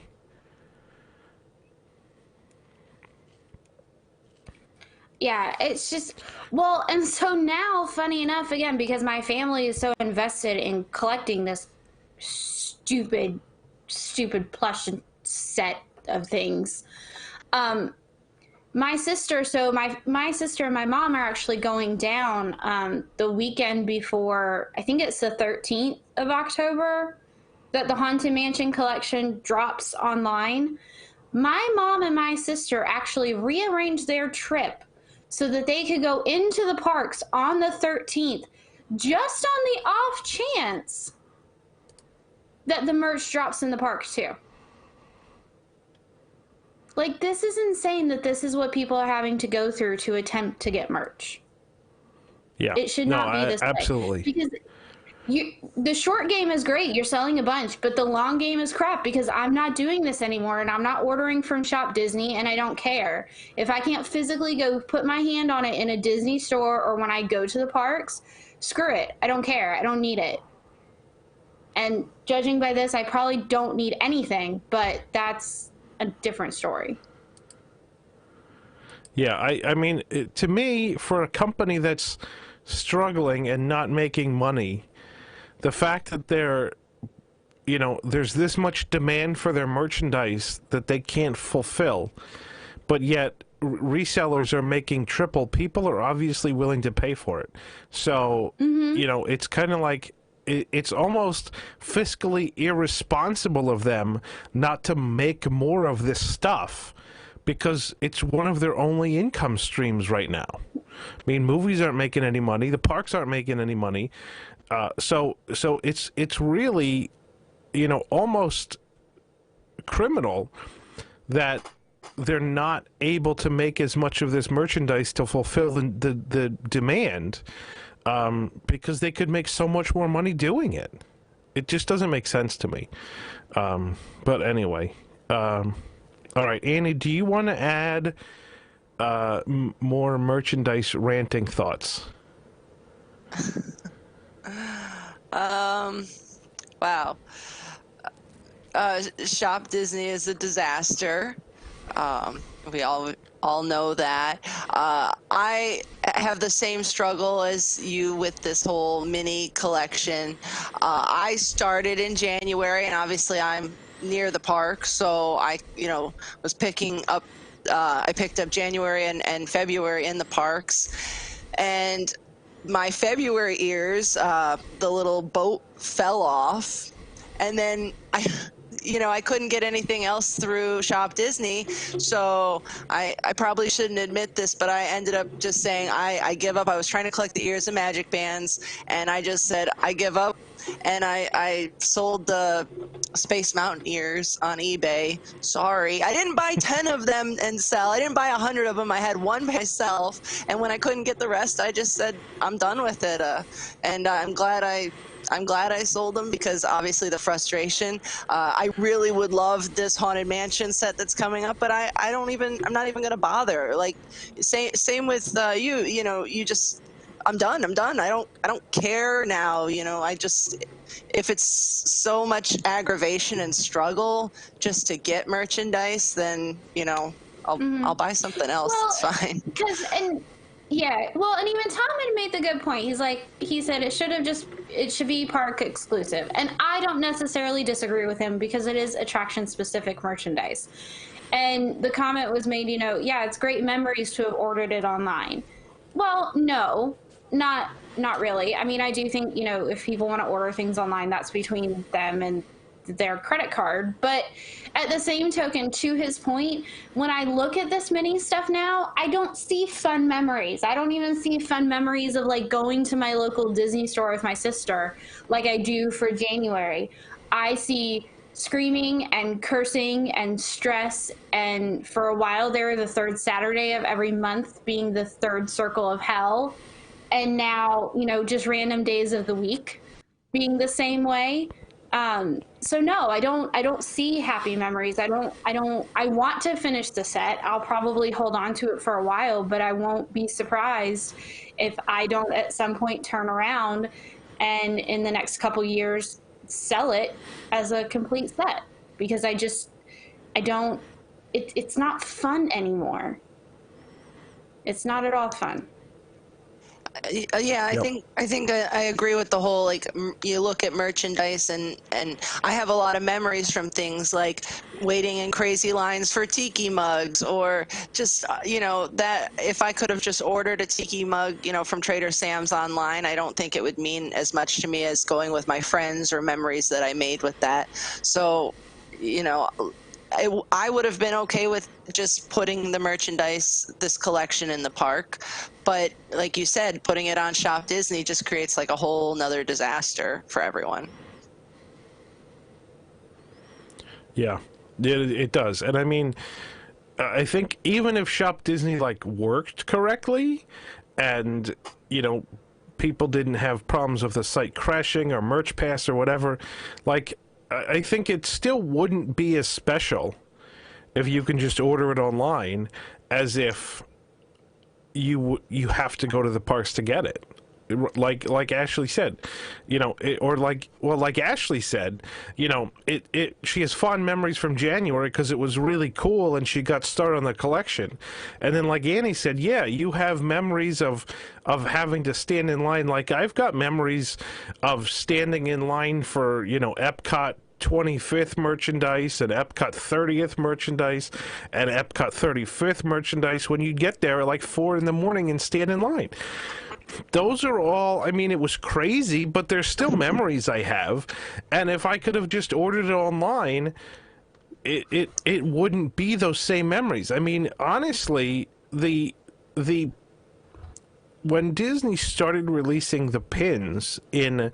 Yeah, it's just, well, and so now, funny enough, again, because my family is so invested in collecting this stupid plush set of things, my sister and my mom are actually going down the weekend before, I think it's the 13th of October, that the Haunted Mansion collection drops online. My mom and my sister actually rearranged their trip so that they could go into the parks on the 13th, just on the off chance that the merch drops in the parks too. Like, this is insane that this is what people are having to go through to attempt to get merch. Yeah. It should not be this absolutely. way. The short game is great. You're selling a bunch, but the long game is crap because I'm not doing this anymore and I'm not ordering from Shop Disney and I don't care. If I can't physically go put my hand on it in a Disney store or when I go to the parks, screw it. I don't care. I don't need it. And judging by this, I probably don't need anything, but that's a different story. Yeah, I mean, to me, for a company that's struggling and not making money, the fact that there's this much demand for their merchandise that they can't fulfill, but yet resellers are making triple, people are obviously willing to pay for it. So, it's kind of like, it's almost fiscally irresponsible of them not to make more of this stuff because it's one of their only income streams right now. I mean, movies aren't making any money. The parks aren't making any money. So it's really, almost criminal that they're not able to make as much of this merchandise to fulfill the demand, because they could make so much more money doing it. It just doesn't make sense to me. But anyway, all right, Annie, do you want to add more merchandise ranting thoughts? Wow. Shop Disney is a disaster. We all know that. I have the same struggle as you with this whole mini collection. I started in January, and obviously I'm near the park, so I, was picking up. I picked up January and February in the parks, and my February ears, the little boat fell off, and then I couldn't get anything else through Shop Disney, so I probably shouldn't admit this, but I ended up just saying I give up. I was trying to collect the ears and magic bands, and I just said I give up, and I sold the Space Mountain ears on eBay. Sorry, I didn't buy 10 of them and sell. I didn't buy 100 of them. I had one myself, and when I couldn't get the rest, I just said I'm done with it, and I'm glad I sold them, because obviously the frustration. I really would love this Haunted Mansion set that's coming up, but I'm not even gonna bother. Like, same with you. You just, I'm done. I don't care now. If it's so much aggravation and struggle just to get merchandise, then I'll buy something else. It's fine. Yeah, well, and even Tom had made the good point. He said it should be park exclusive. And I don't necessarily disagree with him because it is attraction specific merchandise. And the comment was made, yeah, it's great memories to have ordered it online. Well, no, not really. I mean, I do think, if people want to order things online, that's between them and their credit card. But at the same token, to his point, when I look at this mini stuff now, I don't see fun memories. I don't even see fun memories of going to my local Disney store with my sister like I do for January. I see screaming and cursing and stress, and for a while there, the third Saturday of every month being the third circle of hell, and now just random days of the week being the same way. So no, I don't see happy memories. I want to finish the set. I'll probably hold on to it for a while, but I won't be surprised if I don't at some point turn around and in the next couple years sell it as a complete set, because it's not fun anymore. It's not at all fun. Yeah, I think I agree with the whole, you look at merchandise, and I have a lot of memories from things like waiting in crazy lines for tiki mugs, or just that if I could have just ordered a tiki mug from Trader Sam's online, I don't think it would mean as much to me as going with my friends or memories that I made with that. So I would have been okay with just putting the merchandise, this collection, in the park. But like you said, putting it on Shop Disney just creates a whole nother disaster for everyone. Yeah, it does. And I mean, I think even if Shop Disney worked correctly and, people didn't have problems with the site crashing or merch pass or whatever. Like, I think it still wouldn't be as special if you can just order it online as if you have to go to the parks to get it. Like Ashley said, like Ashley said, she has fond memories from January because it was really cool and she got started on the collection. And then like Annie said, yeah, you have memories of having to stand in line. Like I've got memories of standing in line for, Epcot 25th merchandise and Epcot 30th merchandise and Epcot 35th merchandise when you get there at like 4 in the morning and stand in line. Those are all, I mean, it was crazy, but there's still memories I have. And if I could have just ordered it online, it wouldn't be those same memories. I mean, honestly, when Disney started releasing the pins in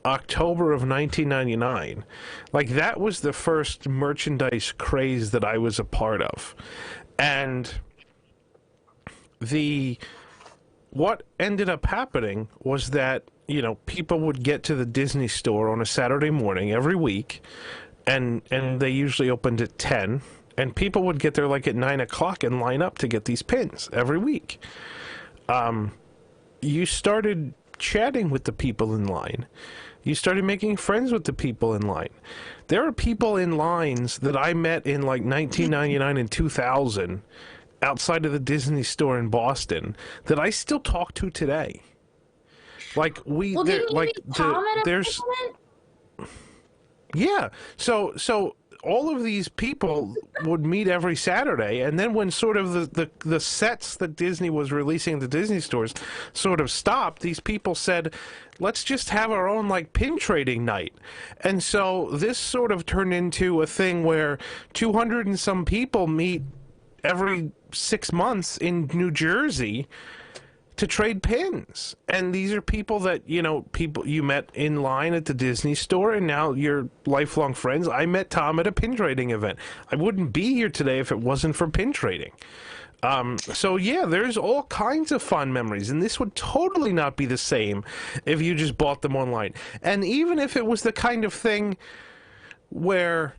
October of 1999, like that was the first merchandise craze that I was a part of. And what ended up happening was that, people would get to the Disney store on a Saturday morning every week, and they usually opened at 10, and people would get there like at 9 o'clock and line up to get these pins every week. You started chatting with the people in line. You started making friends with the people in line. There are people in lines that I met in like 1999 and 2000 outside of the Disney store in Boston that I still talk to today. Like there's yeah. So all of these people would meet every Saturday, and then when sort of the sets that Disney was releasing at the Disney stores sort of stopped, these people said, let's just have our own like pin trading night. And so this sort of turned into a thing where 200 and some people meet every 6 months in New Jersey to trade pins. And these are people that, people you met in line at the Disney store, and now you're lifelong friends. I met Tom at a pin trading event. I wouldn't be here today if it wasn't for pin trading. So yeah, there's all kinds of fun memories, and this would totally not be the same if you just bought them online. And even if it was the kind of thing where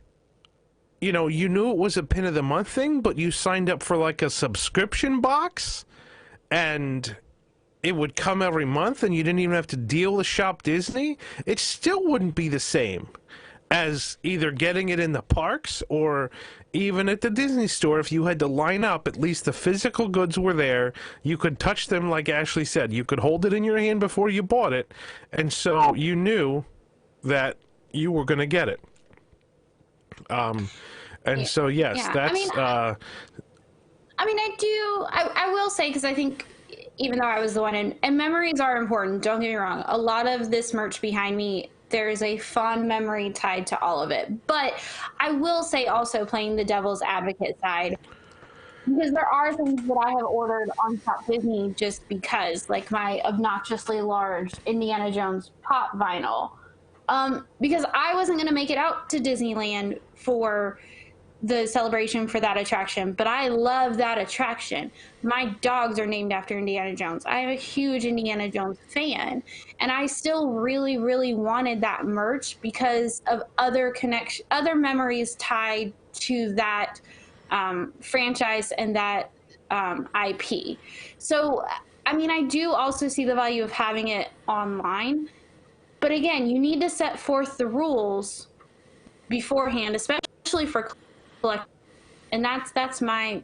you knew it was a pin of the month thing, but you signed up for like a subscription box and it would come every month and you didn't even have to deal with Shop Disney, it still wouldn't be the same as either getting it in the parks or even at the Disney store. If you had to line up, at least the physical goods were there. You could touch them, like Ashley said. You could hold it in your hand before you bought it, and so you knew that you were going to get it. So yes, yeah. that's. I will say, because I think even though I was the one, and memories are important, don't get me wrong. A lot of this merch behind me, there is a fond memory tied to all of it. But I will say also, playing the devil's advocate side, because there are things that I have ordered on Shop Disney just because, like my obnoxiously large Indiana Jones pop vinyl. Because I wasn't going to make it out to Disneyland for the celebration for that attraction, but I love that attraction. My dogs are named after Indiana Jones. I am a huge Indiana Jones fan, and I still really, really wanted that merch because of other memories tied to that franchise and that IP. So, I do also see the value of having it online. But again, you need to set forth the rules beforehand, especially for collect. And that's my.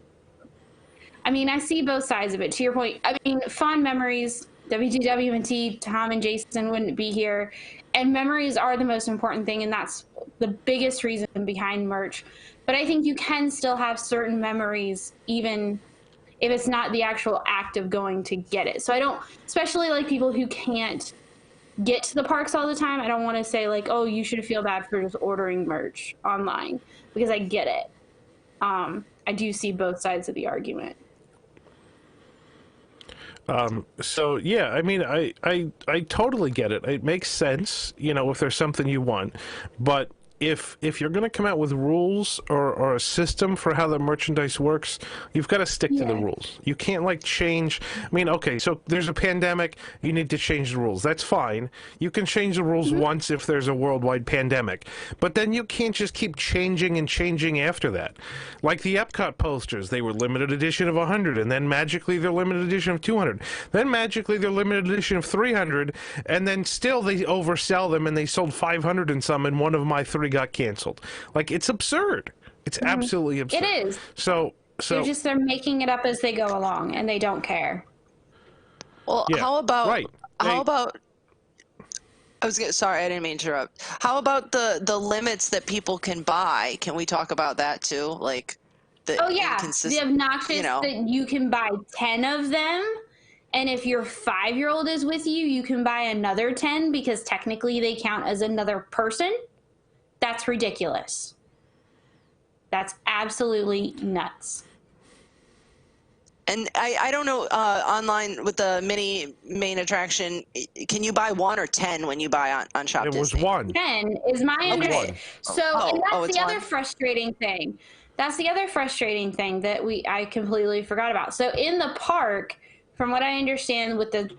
I see both sides of it. To your point, fond memories. WTWT, Tom and Jason wouldn't be here, and memories are the most important thing, and that's the biggest reason behind merch. But I think you can still have certain memories, even if it's not the actual act of going to get it. So I don't, especially like people who can't get to the parks all the time, I don't want to say like, oh, you should feel bad for just ordering merch online, because I get it. I do see both sides of the argument. So yeah, I totally get it. It makes sense, if there's something you want, but if you're going to come out with rules or a system for how the merchandise works, you've got to stick to the rules. You can't like change. I mean, okay, so there's a pandemic, you need to change the rules. That's fine. You can change the rules once if there's a worldwide pandemic, but then you can't just keep changing and changing after that. Like the Epcot posters, they were limited edition of 100, and then magically they're limited edition of 200. Then magically they're limited edition of 300, and then still they oversell them and they sold 500 and some, and one of my 3 got canceled. Like, it's absurd. It's absolutely absurd. It is. So they're making it up as they go along, and they don't care. Well, yeah, how about right. Sorry, I didn't mean to interrupt. How about the limits that people can buy? Can we talk about that too? Like the the obnoxious that you can buy 10 of them, and if your 5-year-old is with you, you can buy another 10 because technically they count as another person. That's ridiculous. That's absolutely nuts. And I don't know, online with the mini main attraction, can you buy 1 or 10 when you buy on Shop Disney? It was 1. 10 is my understanding. So and that's the other frustrating thing. That's the other frustrating thing that I completely forgot about. So in the park, from what I understand with the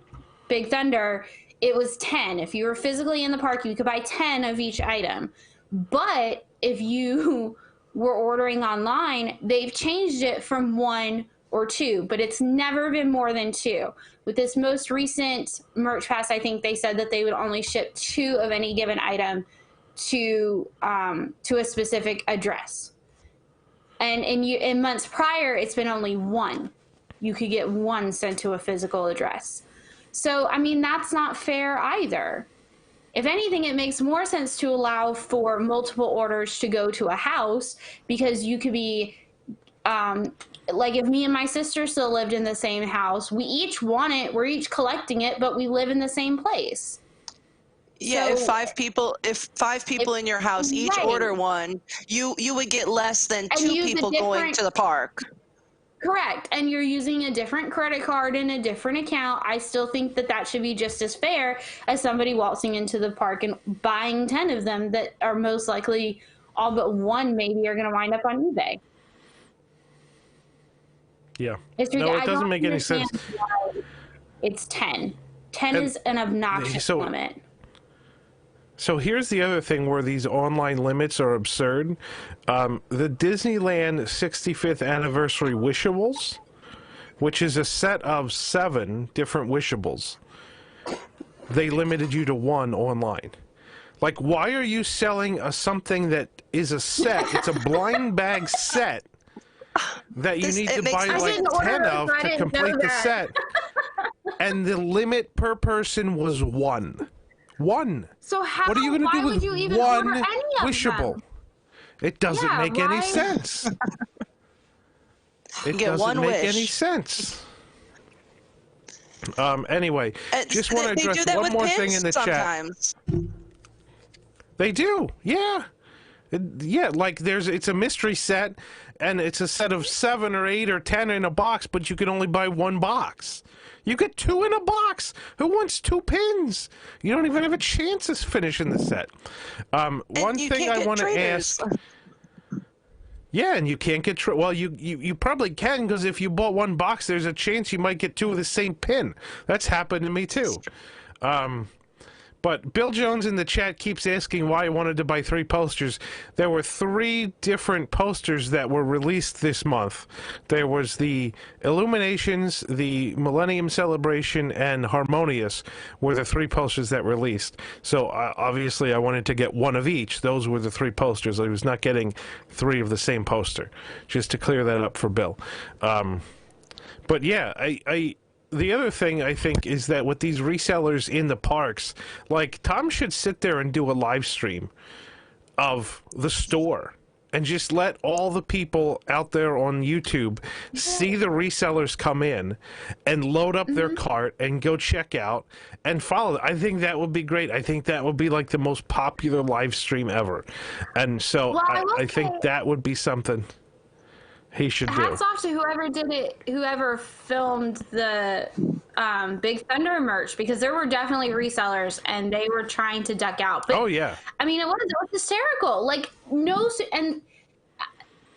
Big Thunder, it was 10. If you were physically in the park, you could buy 10 of each item. But if you were ordering online, they've changed it from 1 or 2, but it's never been more than 2. With this most recent merch pass, I think they said that they would only ship 2 of any given item to a specific address. And in months prior, it's been only 1. You could get 1 sent to a physical address. So, I mean, that's not fair either. If anything, it makes more sense to allow for multiple orders to go to a house, because you could be, like if me and my sister still lived in the same house, we each want it, we're each collecting it, but we live in the same place. Yeah, So, if five people in your house each order 1, you would get less than 2 people going to the park. Correct. And you're using a different credit card and a different account. I still think that should be just as fair as somebody waltzing into the park and buying 10 of them that are most likely all but 1 maybe are going to wind up on eBay. Yeah. It doesn't make any sense. It's 10. 10 is an obnoxious limit. So here's the other thing where these online limits are absurd. The Disneyland 65th Anniversary Wishables, which is a set of 7 different Wishables, they limited you to 1 online. Like, why are you selling something that is a set? It's a blind bag set that you need to buy like 10 of to complete the set. And the limit per person was 1. 1. So what are you going to do with you even 1 order any of wishable? them? It doesn't make any sense. It doesn't make any sense. Anyway, just want to address one more thing in the chat. They do, yeah. Like it's a mystery set, and it's a set of 7 or 8 or 10 in a box, but you can only buy 1 box. You get 2 in a box. Who wants 2 pins? You don't even have a chance of finishing the set. One thing I want to ask. Yeah, and you can't get well. You probably can, because if you bought 1 box, there's a chance you might get 2 of the same pin. That's happened to me too. But Bill Jones in the chat keeps asking why I wanted to buy 3 posters. There were 3 different posters that were released this month. There was the Illuminations, the Millennium Celebration, and Harmonious were the 3 posters that released. So obviously I wanted to get 1 of each. Those were the 3 posters. I was not getting 3 of the same poster, just to clear that up for Bill. But yeah, the other thing I think is that with these resellers in the parks, like Tom should sit there and do a live stream of the store and just let all the people out there on YouTube see the resellers come in and load up their cart and go check out and follow. I think that would be great. I think that would be like the most popular live stream ever. And so I think that would be something. he should do. Hats off to whoever did it, whoever filmed the Big Thunder merch, because there were definitely resellers and they were trying to duck out. But, Oh yeah. I mean, it was hysterical. Like, no, and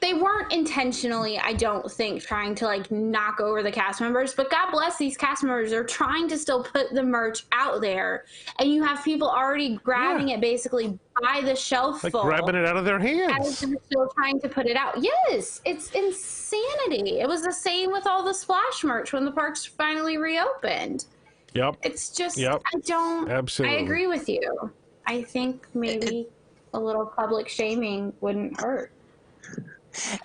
they weren't intentionally, I don't think, trying to like knock over the cast members, but God bless these cast members. They're trying to still put the merch out there, and you have people already grabbing it basically by the shelf, Like full, grabbing it out of their as hands. they're still trying to put it out. Yes, it's insanity. It was the same with all the Splash merch when the parks finally reopened. Yep. It's just, Yep. I don't, Absolutely. I agree with you. I think maybe a little public shaming wouldn't hurt.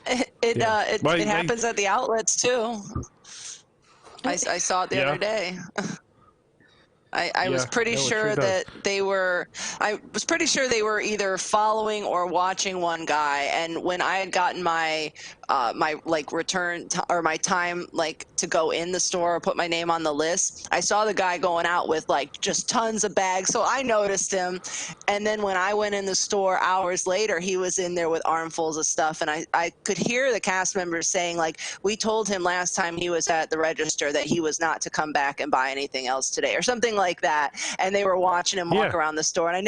It Well, happens at the outlets too. I saw it the other day. I was pretty sure that they were. I was pretty sure they were either following or watching one guy. And when I had gotten my my like return or my time like to go in the store or put my name on the list, I saw the guy going out with like just tons of bags. So I noticed him. And then when I went in the store hours later, he was in there with armfuls of stuff. And I could hear the cast members saying like, we told him last time he was at the register that he was not to come back and buy anything else today or something like that. And they were watching him walk around the store. And I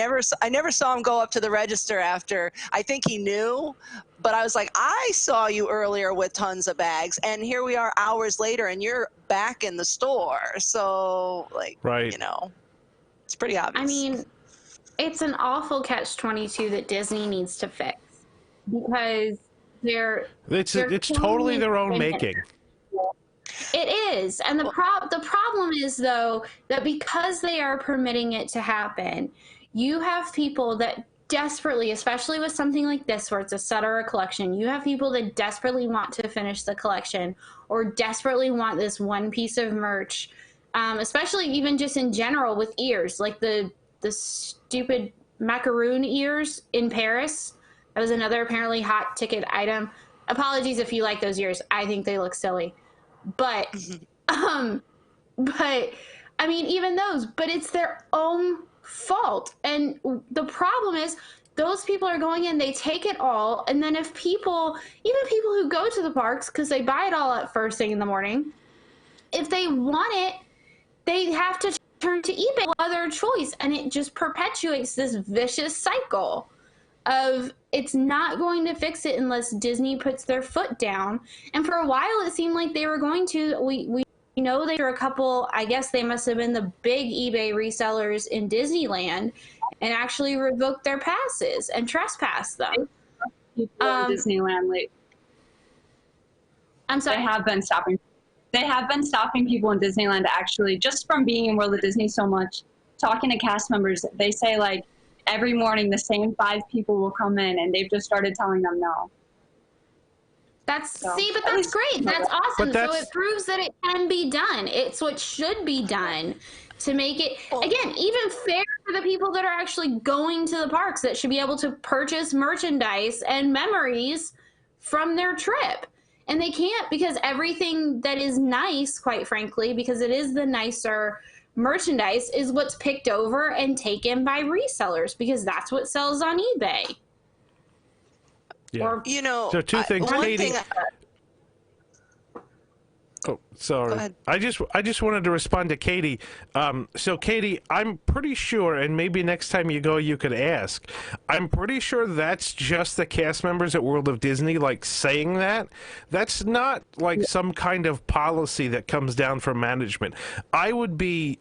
never saw him go up to the register after. I think he knew, but I was like, I saw you earlier with tons of bags, and here we are hours later, and you're back in the store. So, like, you know, it's pretty obvious. I mean, it's an awful catch-22 that Disney needs to fix, because it's totally their own making. It is, and the problem is though that because they are permitting it to happen, you have people that desperately, especially with something like this where it's a set or a collection, you have people that desperately want to finish the collection or desperately want this one piece of merch, especially even just in general with ears, like the stupid macaroon ears in Paris. That was another apparently hot ticket item. Apologies if you like those ears. I think they look silly. But I mean, even those, but it's their own fault. And the problem is those people are going in, they take it all. And then if people, even people who go to the parks, because they buy it all at first thing in the morning, if they want it, they have to turn to eBay, other choice. And it just perpetuates this vicious cycle of it's not going to fix it unless Disney puts their foot down. And for a while, it seemed like they were going to. We know they were a couple, I guess they must have been the big eBay resellers in Disneyland, and actually revoked their passes and trespassed them. People in Disneyland late. I'm sorry. They have been stopping people in Disneyland actually, just from being in World of Disney so much. Talking to cast members, they say like, every morning the same 5 people will come in, and they've just started telling them no. But that's great. That's awesome. So it proves that it can be done. It's what should be done to make it, again, even fair for the people that are actually going to the parks, that should be able to purchase merchandise and memories from their trip. And they can't, because everything that is nice, quite frankly, because it is the nicer merchandise, is what's picked over and taken by resellers, because that's what sells on eBay. Yeah. So two things, Katie. Oh, sorry. I just wanted to respond to Katie. So Katie, I'm pretty sure, and maybe next time you go, you could ask. I'm pretty sure that's just the cast members at World of Disney, like saying that. That's not like some kind of policy that comes down from management. I would be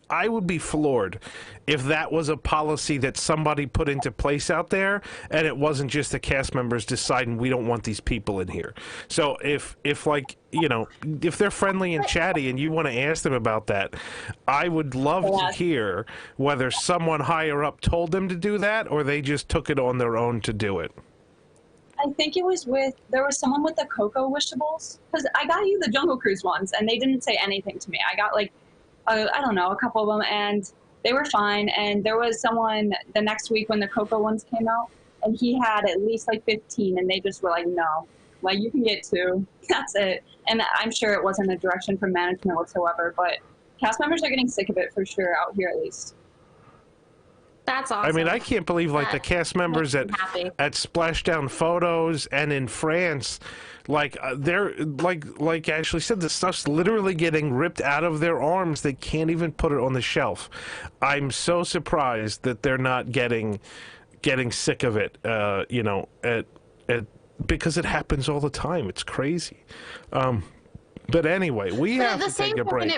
floored if that was a policy that somebody put into place out there, and it wasn't just the cast members deciding we don't want these people in here. So if like, if they're friendly and chatty and you want to ask them about that, I would love to hear whether someone higher up told them to do that or they just took it on their own to do it. I think there was someone with the Cocoa Wishables, because I got you the Jungle Cruise ones and they didn't say anything to me. I got like, I don't know, a couple of them, and they were fine. And there was someone the next week when the Cocoa ones came out, and he had at least like 15, and they just were like, no, like you can get 2, that's it. And I'm sure it wasn't a direction from management whatsoever, but cast members are getting sick of it for sure out here at least. That's awesome. I mean, I can't believe like the cast members at Splashdown Photos and in France, like they're like Ashley said, the stuff's literally getting ripped out of their arms. They can't even put it on the shelf. I'm so surprised that they're not getting sick of it. You know, because it happens all the time. It's crazy. But anyway, we have to take a break.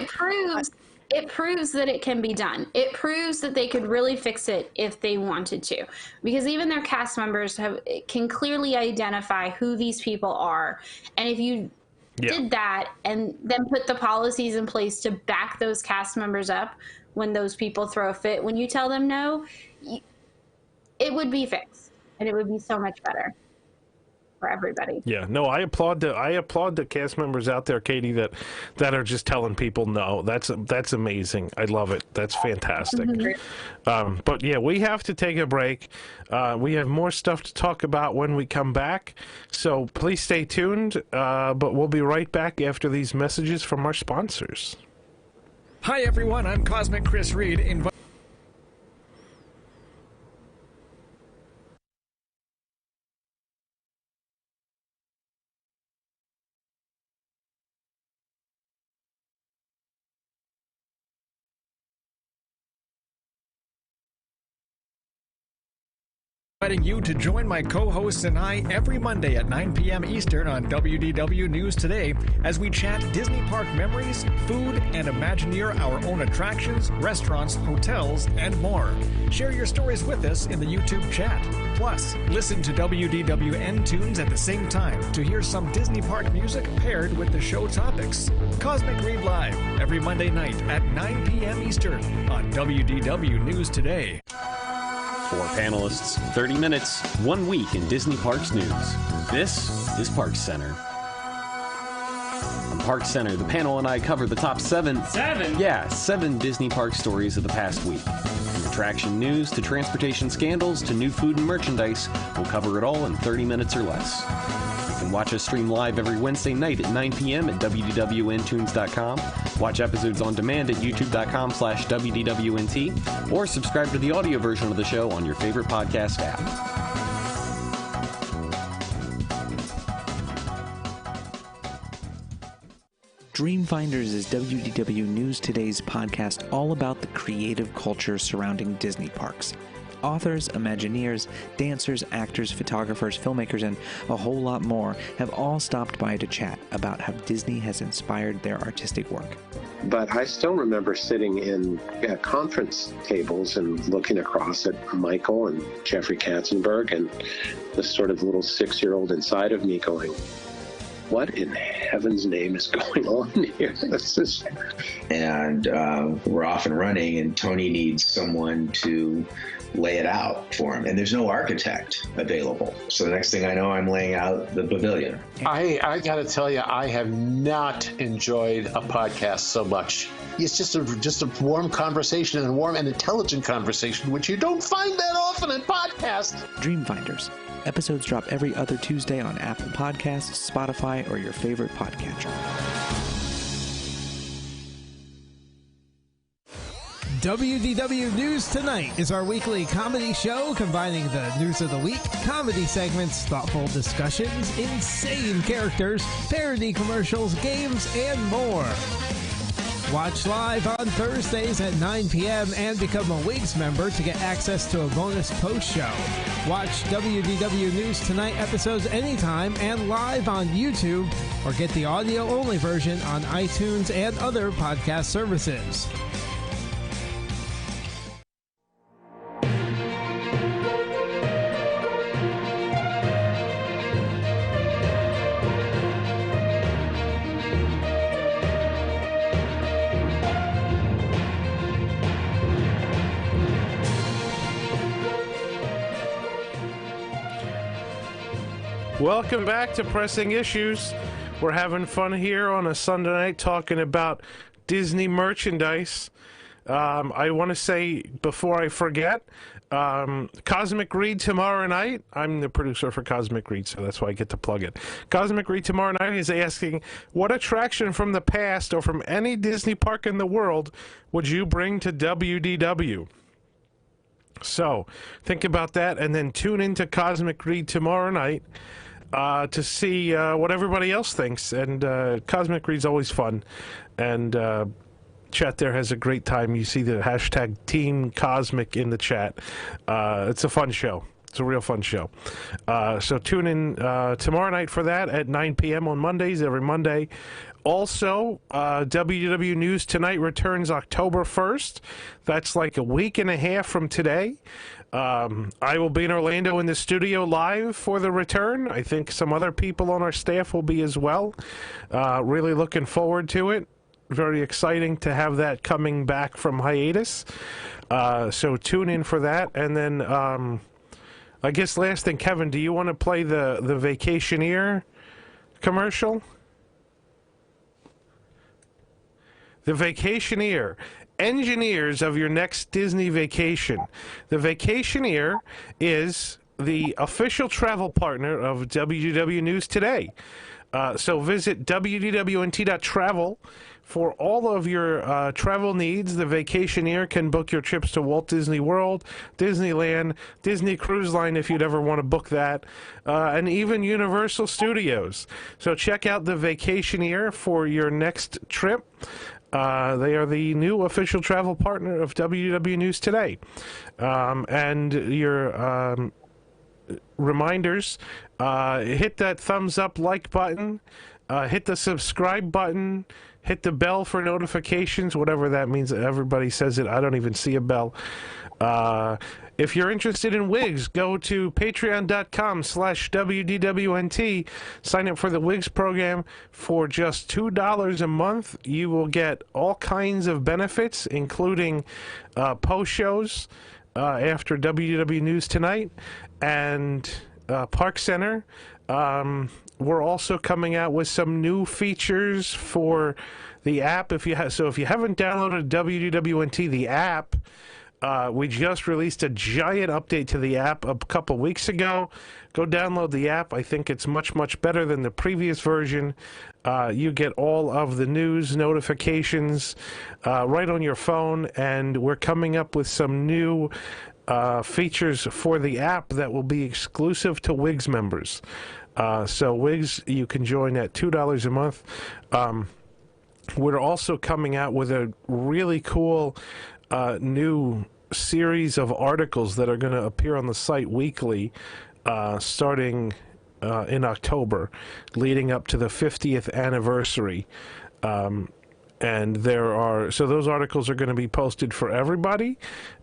It proves that it can be done. It proves that they could really fix it if they wanted to, because even their cast members can clearly identify who these people are. And if you did that and then put the policies in place to back those cast members up when those people throw a fit, when you tell them no, it would be fixed and it would be so much better for everybody. Yeah, no, I applaud the cast members out there, Katie, that are just telling people no. That's amazing. I love it. That's fantastic. But yeah, we have to take a break. We have more stuff to talk about when we come back, so please stay tuned. But we'll be right back after these messages from our sponsors. Hi everyone, I'm Cosmic Chris Reed. Inviting you to join my co-hosts and I every Monday at 9 p.m. Eastern on WDW News Today as we chat Disney park memories, food, and Imagineer our own attractions, restaurants, hotels, and more. Share your stories with us in the YouTube chat. Plus, listen to WDWN tunes at the same time to hear some Disney park music paired with the show topics. Cosmic Read Live every Monday night at 9 p.m. Eastern on WDW News Today. 4 panelists, 30 minutes, 1 week in Disney Parks news. This is Parks Center. On Parks Center, the panel and I cover the top 7 Disney park stories of the past week. From attraction news to transportation scandals to new food and merchandise, we'll cover it all in 30 minutes or less. You can watch us stream live every Wednesday night at 9 p.m. at wdwntunes.com. Watch episodes on demand at youtube.com/wdwnt, or subscribe to the audio version of the show on your favorite podcast app. Dreamfinders is WDW News Today's podcast all about the creative culture surrounding Disney parks. Authors, Imagineers, dancers, actors, photographers, filmmakers, and a whole lot more have all stopped by to chat about how Disney has inspired their artistic work. But I still remember sitting in conference tables and looking across at Michael and Jeffrey Katzenberg and the sort of little 6-year-old inside of me going, what in heaven's name is going on here? And we're off and running, and Tony needs someone to lay it out for him. And there's no architect available. So the next thing I know, I'm laying out the pavilion. I got to tell you, I have not enjoyed a podcast so much. It's just a warm conversation, and a warm and intelligent conversation, which you don't find that often in podcasts. Dreamfinders. Episodes drop every other Tuesday on Apple Podcasts, Spotify, or your favorite podcatcher. WDW News Tonight is our weekly comedy show combining the news of the week, comedy segments, thoughtful discussions, insane characters, parody commercials, games, and more. Watch live on Thursdays at 9 p.m. and become a Wigs member to get access to a bonus post show. Watch WDW News Tonight episodes anytime and live on YouTube, or get the audio-only version on iTunes and other podcast services. Welcome back to Pressing Issues. We're having fun here on a Sunday night talking about Disney merchandise. I want to say, before I forget, Cosmic Read tomorrow night. I'm the producer for Cosmic Read, so that's why I get to plug it. Cosmic Read tomorrow night is asking, what attraction from the past or from any Disney park in the world would you bring to WDW? So think about that, and then tune into Cosmic Read tomorrow night to see what everybody else thinks. And Cosmic Read's always fun, and chat there has a great time. You see the hashtag Team Cosmic in the chat. It's a fun show. It's a real fun show. So tune in tomorrow night for that at 9 p.m. on Mondays, every Monday. Also, WDW News Tonight returns October 1st. That's like a week and a half from today. I will be in Orlando in the studio live for the return. I think some other people on our staff will be as well. Really looking forward to it. Very exciting to have that coming back from hiatus. So tune in for that. And then I guess last thing, Kevin, do you want to play the Vacationeer commercial? The Vacationeer, engineers of your next Disney vacation. The Vacationeer is the official travel partner of WDW News Today. So visit wdwnt.travel for all of your travel needs. The Vacationeer can book your trips to Walt Disney World, Disneyland, Disney Cruise Line if you'd ever want to book that, and even Universal Studios. So check out the Vacationeer for your next trip. They are the new official travel partner of WDW News Today. And your reminders, hit that thumbs up like button, hit the subscribe button, hit the bell for notifications, whatever that means. Everybody says it. I don't even see a bell. If you're interested in wigs, go to patreon.com/WDWNT. Sign up for the wigs program for just $2 a month. You will get all kinds of benefits, including post shows after WDW News Tonight and Park Center. We're also coming out with some new features for the app. If you haven't downloaded WDWNT, the app, we just released a giant update to the app a couple weeks ago. Go download the app. I think it's much, much better than the previous version. You get all of the news notifications right on your phone, and we're coming up with some new features for the app that will be exclusive to Wigs members. So Wigs, you can join at $2 a month. We're also coming out with a really cool new series of articles that are going to appear on the site weekly starting in October, leading up to the 50th anniversary. And so those articles are going to be posted for everybody,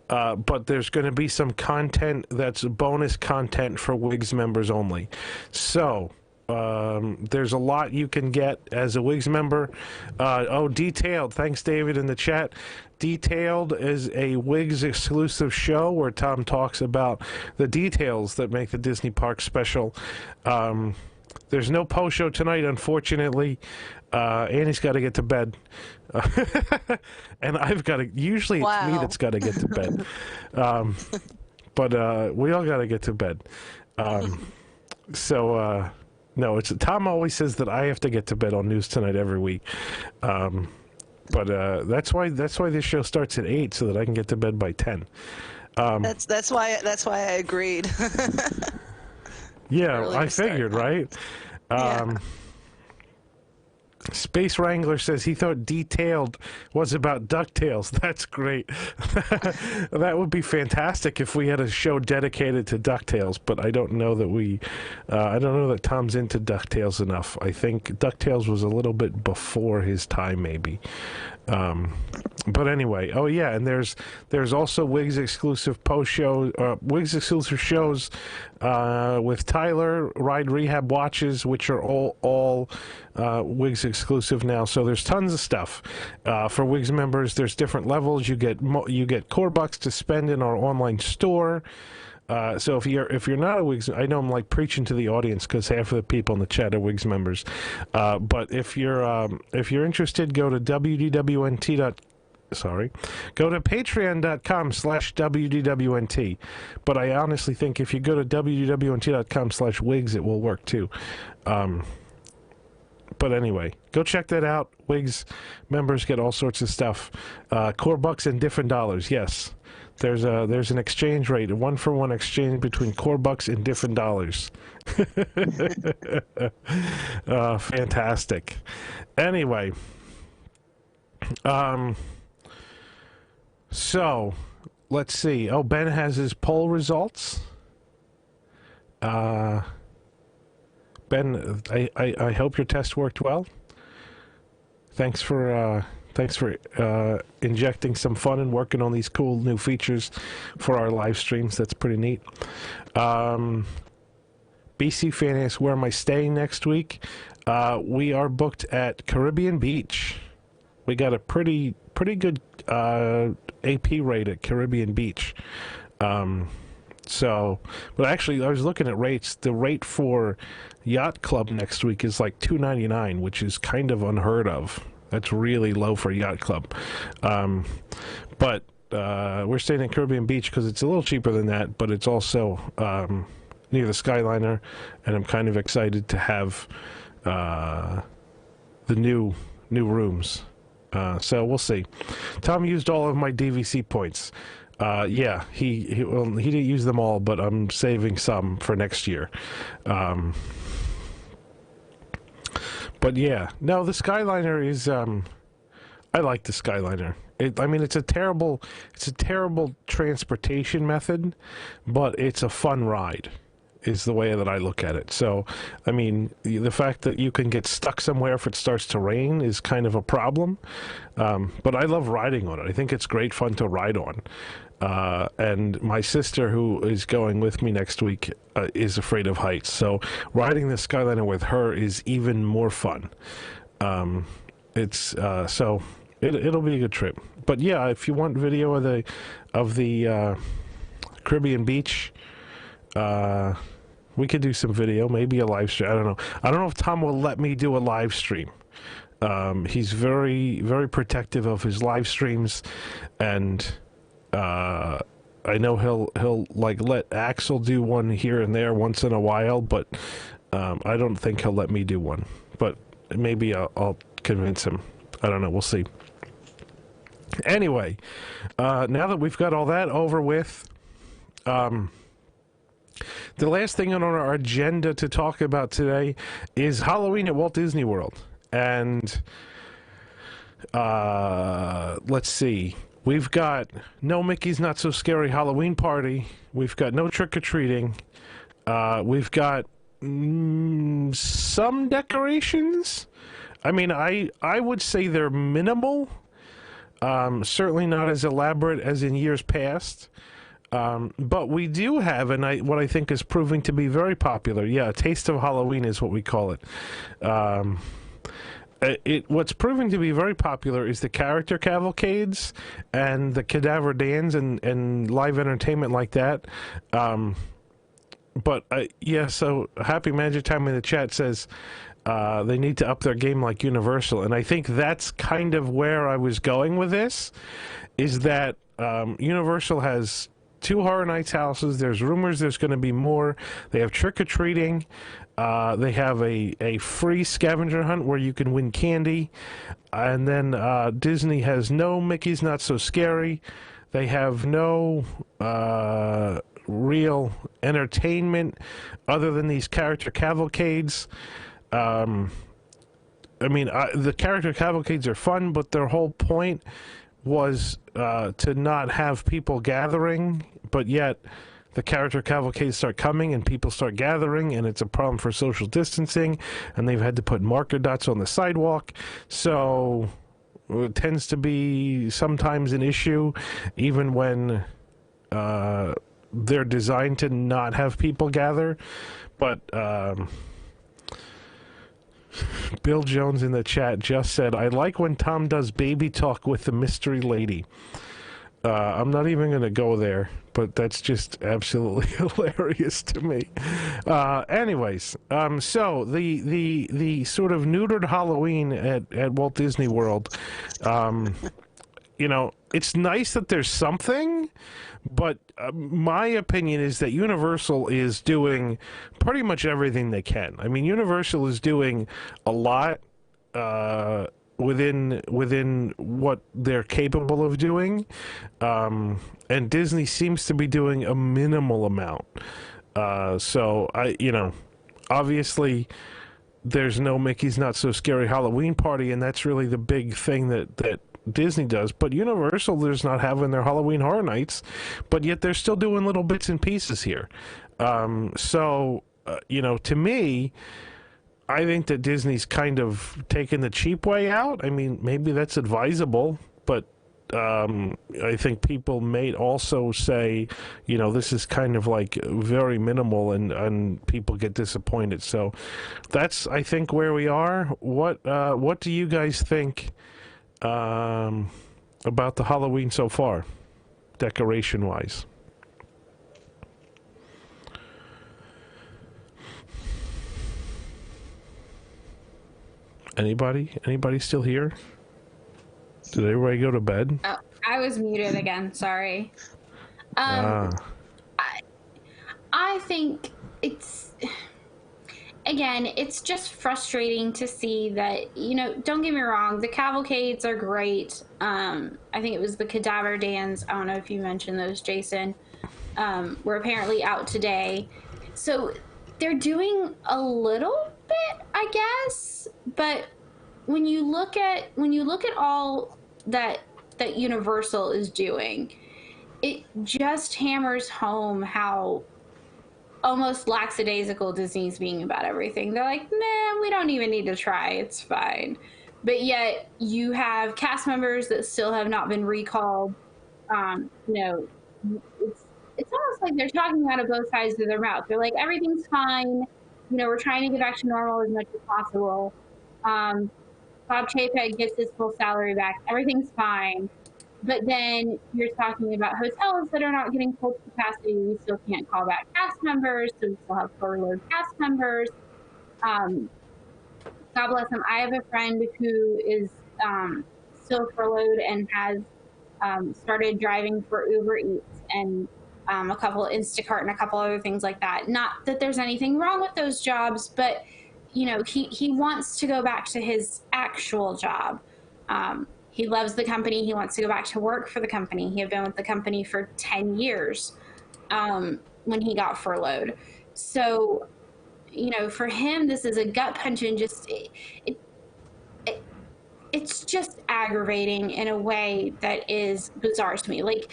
but there's going to be some content that's bonus content for Wigs members only. So there's a lot you can get as a Wigs member. Detailed. Thanks, David, in the chat. Detailed is a Wigs exclusive show where Tom talks about the details that make the Disney park special. There's no post show tonight, unfortunately. Annie's got to get to bed. And I've got to, usually it's me that's got to get to bed. But we all got to get to bed. No, Tom always says that I have to get to bed on News Tonight every week. But that's why this show starts at 8, so that I can get to bed by 10. That's why I agreed. Yeah, I figured, right? Yeah. Space Wrangler says he thought Detailed was about DuckTales. That's great. That would be fantastic if we had a show dedicated to DuckTales, but I don't know that I don't know that Tom's into DuckTales enough. I think DuckTales was a little bit before his time, maybe. But anyway, and there's also Wigs exclusive post shows, Wigs exclusive shows with Tyler, Ride Rehab Watches, which are all Wigs exclusive now. So there's tons of stuff for Wigs members. There's different levels. You get core bucks to spend in our online store. So if you're not a Wigs, I know I'm like preaching to the audience because half of the people in the chat are Wigs members. But if you're interested, go to go to patreon.com/WDWNT. But I honestly think if you go to WDWNT.com/Wigs, it will work too. But anyway, go check that out. Wigs members get all sorts of stuff. Core bucks and different dollars. Yes, There's an exchange rate, a 1-for-1 exchange between core bucks and different dollars. Fantastic. Anyway, so let's see. Oh, Ben has his poll results. Ben, I hope your test worked well. Thanks for injecting some fun and working on these cool new features for our live streams. That's pretty neat. BC Fan asks, where am I staying next week? We are booked at Caribbean Beach. We got a pretty good AP rate at Caribbean Beach. But actually, I was looking at rates. The rate for Yacht Club next week is like $299, which is kind of unheard of. That's really low for Yacht Club. But we're staying at Caribbean Beach because it's a little cheaper than that, but it's also near the Skyliner, and I'm kind of excited to have the new rooms. So we'll see. Tom used all of my DVC points. Yeah, he didn't use them all, but I'm saving some for next year. But yeah, no, the Skyliner is. I like the Skyliner. It's a terrible transportation method, but it's a fun ride, is the way that I look at it. So, I mean, the fact that you can get stuck somewhere if it starts to rain is kind of a problem. But I love riding on it. I think it's great fun to ride on. And my sister, who is going with me next week, is afraid of heights. So riding the Skyliner with her is even more fun. It'll be a good trip. But yeah, if you want video of the Caribbean Beach, we could do some video, maybe a live stream. I don't know. I don't know if Tom will let me do a live stream. He's very, very protective of his live streams, and I know he'll like let Axel do one here and there once in a while, but I don't think he'll let me do one. But maybe I'll convince him. I don't know. We'll see. Anyway, now that we've got all that over with, the last thing on our agenda to talk about today is Halloween at Walt Disney World. And let's see. We've got no Mickey's Not So Scary Halloween Party. We've got no trick-or-treating. We've got some decorations. I mean, I would say they're minimal. Certainly not as elaborate as in years past. But we do have, what I think is proving to be very popular. Yeah, Taste of Halloween is what we call it. What's proving to be very popular is the character cavalcades and the cadaver dans and live entertainment like that. Yeah, so Happy Magic Time in the chat says they need to up their game like Universal. And I think that's kind of where I was going with this, is that Universal has 2 Horror Nights houses. There's rumors there's going to be more. They have trick-or-treating. They have a free scavenger hunt where you can win candy. And then Disney has no Mickey's Not So Scary. They have no real entertainment other than these character cavalcades. The character cavalcades are fun, but their whole point was to not have people gathering, but yet the character cavalcades start coming and people start gathering, and it's a problem for social distancing, and they've had to put marker dots on the sidewalk. So it tends to be sometimes an issue, even when they're designed to not have people gather. But Bill Jones in the chat just said, I like when Tom does baby talk with the mystery lady. I'm not even going to go there, but that's just absolutely hilarious to me. Anyways, so the sort of neutered Halloween at Walt Disney World, it's nice that there's something, but my opinion is that Universal is doing pretty much everything they can. I mean, Universal is doing a lot within what they're capable of doing, and Disney seems to be doing a minimal amount. So obviously there's no Mickey's Not So Scary Halloween Party, and that's really the big thing that Disney does. But Universal, there's not having their Halloween Horror Nights, but yet they're still doing little bits and pieces here. To me, I think that Disney's kind of taken the cheap way out. I mean, maybe that's advisable, but I think people may also say, this is kind of like very minimal, and people get disappointed. So that's, I think, where we are. What do you guys think about the Halloween so far, decoration-wise? Anybody still here? Did everybody go to bed? Oh, I was muted again. Sorry. I think it's just frustrating to see that, don't get me wrong, the cavalcades are great. I think it was the cadaver dance. I don't know if you mentioned those, Jason. Were apparently out today. So they're doing a little bit, I guess, but when you look at all that Universal is doing, it just hammers home how almost lackadaisical Disney's being about everything. They're like, nah, we don't even need to try, it's fine. But yet you have cast members that still have not been recalled. It's almost like they're talking out of both sides of their mouth. They're like, everything's fine. We're trying to get back to normal as much as possible. Bob Chapek gets his full salary back. Everything's fine. But then you're talking about hotels that are not getting full capacity. We still can't call back cast members, so we still have furloughed cast members. God bless him. I have a friend who is still furloughed and has started driving for Uber Eats and a couple of Instacart and a couple other things like that. Not that there's anything wrong with those jobs, but he wants to go back to his actual job. He loves the company. He wants to go back to work for the company. He had been with the company for 10 years when he got furloughed. So, for him, this is a gut punch, and just it's just aggravating in a way that is bizarre to me. Like,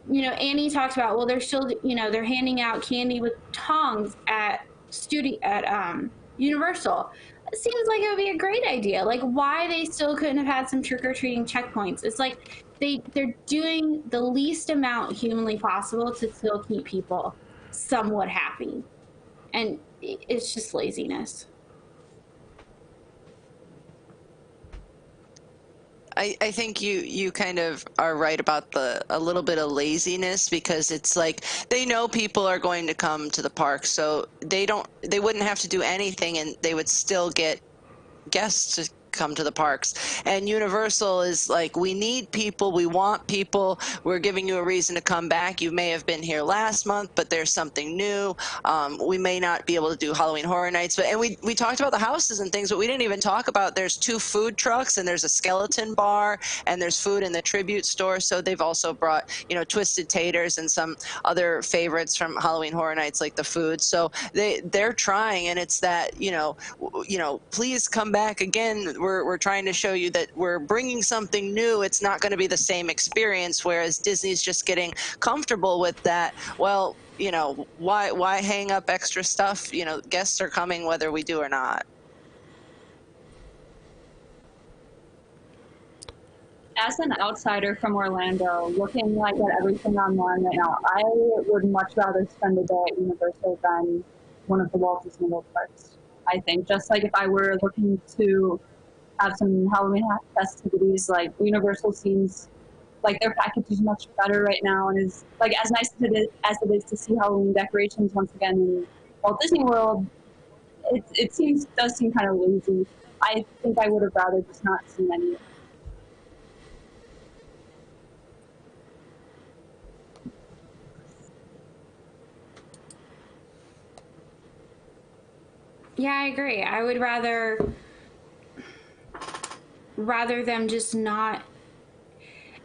Annie talked about, well, they're still, they're handing out candy with tongs at Universal. It seems like it would be a great idea. Like, why they still couldn't have had some trick-or-treating checkpoints. It's like they're doing the least amount humanly possible to still keep people somewhat happy. And it's just laziness. I think you kind of are right about a little bit of laziness, because it's like they know people are going to come to the park, so they wouldn't have to do anything and they would still get guests to come to the parks. And Universal is like, we need people, we want people, we're giving you a reason to come back. You may have been here last month, but there's something new. We may not be able to do Halloween Horror Nights, and we talked about the houses and things, but we didn't even talk about there's 2 food trucks, and there's a skeleton bar, and there's food in the tribute store. So they've also brought Twisted Taters and some other favorites from Halloween Horror Nights, like the food. So they're trying, and it's that please come back again. We're trying to show you that we're bringing something new. It's not going to be the same experience, whereas Disney's just getting comfortable with that. Well, why hang up extra stuff? Guests are coming whether we do or not. As an outsider from Orlando, looking at everything online right now, I would much rather spend a day at Universal than one of the Walt Disney World parks. I think, just like if I were looking to have some Halloween festivities, like Universal seems like their package is much better right now, and is like as nice as it is to see Halloween decorations once again in Walt Disney World. It does seem kind of lazy. I think I would have rather just not seen any. Yeah, I agree. I would rather rather than just not.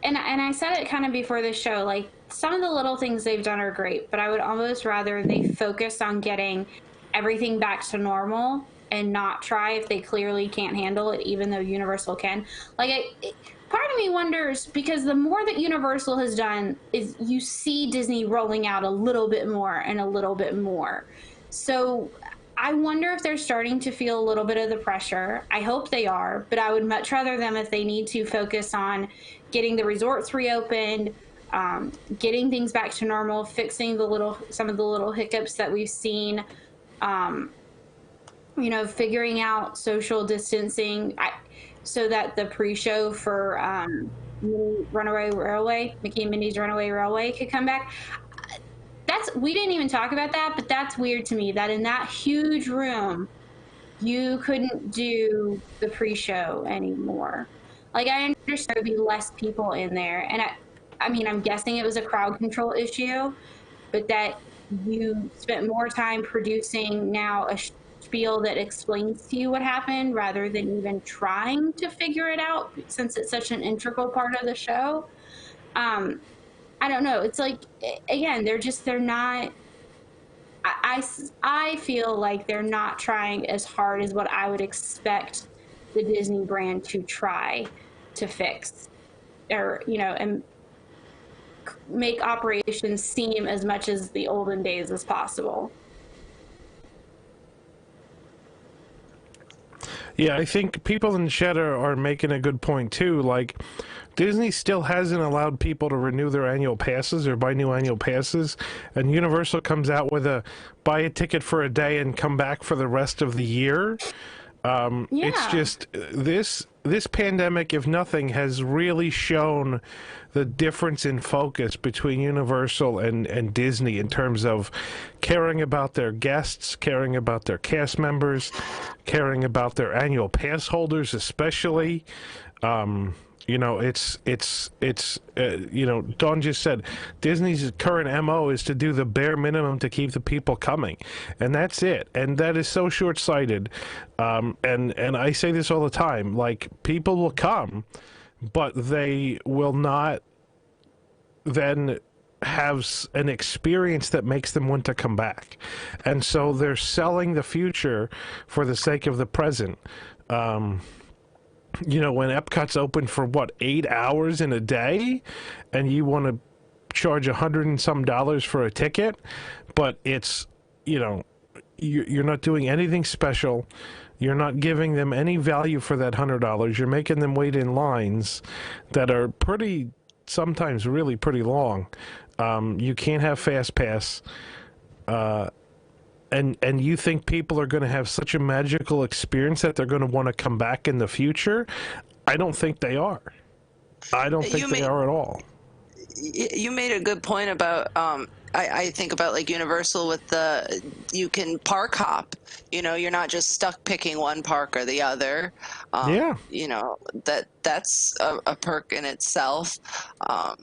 And I said it kind of before the show, like, some of the little things they've done are great, but I would almost rather they focus on getting everything back to normal and not try if they clearly can't handle it, even though Universal can. Like, part of me wonders, because the more that Universal has done is you see Disney rolling out a little bit more and a little bit more. So I wonder if they're starting to feel a little bit of the pressure. I hope they are, but I would much rather them, if they need to, focus on getting the resorts reopened, getting things back to normal, fixing some of the little hiccups that we've seen, you know, figuring out social distancing, so that the pre-show for Mickey and Minnie's Runaway Railway could come back. We didn't even talk about that, but that's weird to me that in that huge room, you couldn't do the pre-show anymore. Like, I understand there would be less people in there, and I mean, I'm guessing it was a crowd control issue, but that you spent more time producing now a spiel that explains to you what happened rather than even trying to figure it out, since it's such an integral part of the show. I don't know. It's like, again, they're not, I feel like they're not trying as hard as what I would expect the Disney brand to try to fix, or, you know, and make operations seem as much as the olden days as possible. Yeah, I think people in chat are making a good point too. Like, Disney still hasn't allowed people to renew their annual passes or buy new annual passes, and Universal comes out with a buy a ticket for a day and come back for the rest of the year. It's just this pandemic, if nothing, has really shown the difference in focus between Universal and Disney in terms of caring about their guests, caring about their cast members, caring about their annual pass holders, especially. You know, it's you know, Dawn just said Disney's current MO is to do the bare minimum to keep the people coming, and that's it. And that is so short-sighted. And I say this all the time, like, people will come, but they will not then have an experience that makes them want to come back. And so they're selling the future for the sake of the present. You know, when Epcot's open for, what, 8 hours in a day, and you want to charge $100 and some for a ticket, but it's, you know, you're not doing anything special. You're not giving them any value for that $100. You're making them wait in lines that are sometimes really pretty long. You can't have Fast Pass. And you think people are going to have such a magical experience that they're going to want to come back in the future? I don't think they are. I don't think they are at all. You made a good point about, I think about, like, Universal with you can park hop. You know, you're not just stuck picking one park or the other. Yeah. You know, that's a perk in itself. I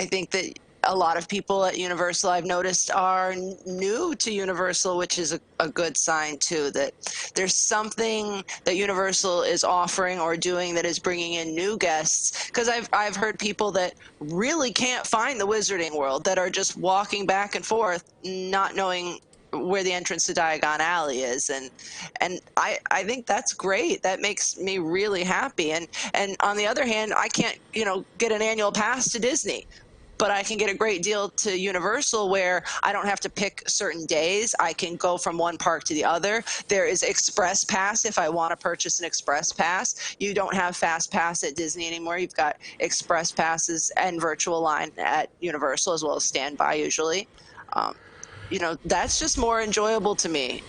think that a lot of people at Universal, I've noticed, are new to Universal, which is a good sign too, that there's something that Universal is offering or doing that is bringing in new guests. Because I've heard people that really can't find the Wizarding World, that are just walking back and forth, not knowing where the entrance to Diagon Alley is, and I think that's great. That makes me really happy. And on the other hand, I can't, you know, get an annual pass to Disney, but I can get a great deal to Universal where I don't have to pick certain days. I can go from one park to the other. There is Express Pass if I want to purchase an Express Pass. You don't have Fast Pass at Disney anymore. You've got Express Passes and virtual line at Universal, as well as standby usually. You know, that's just more enjoyable to me.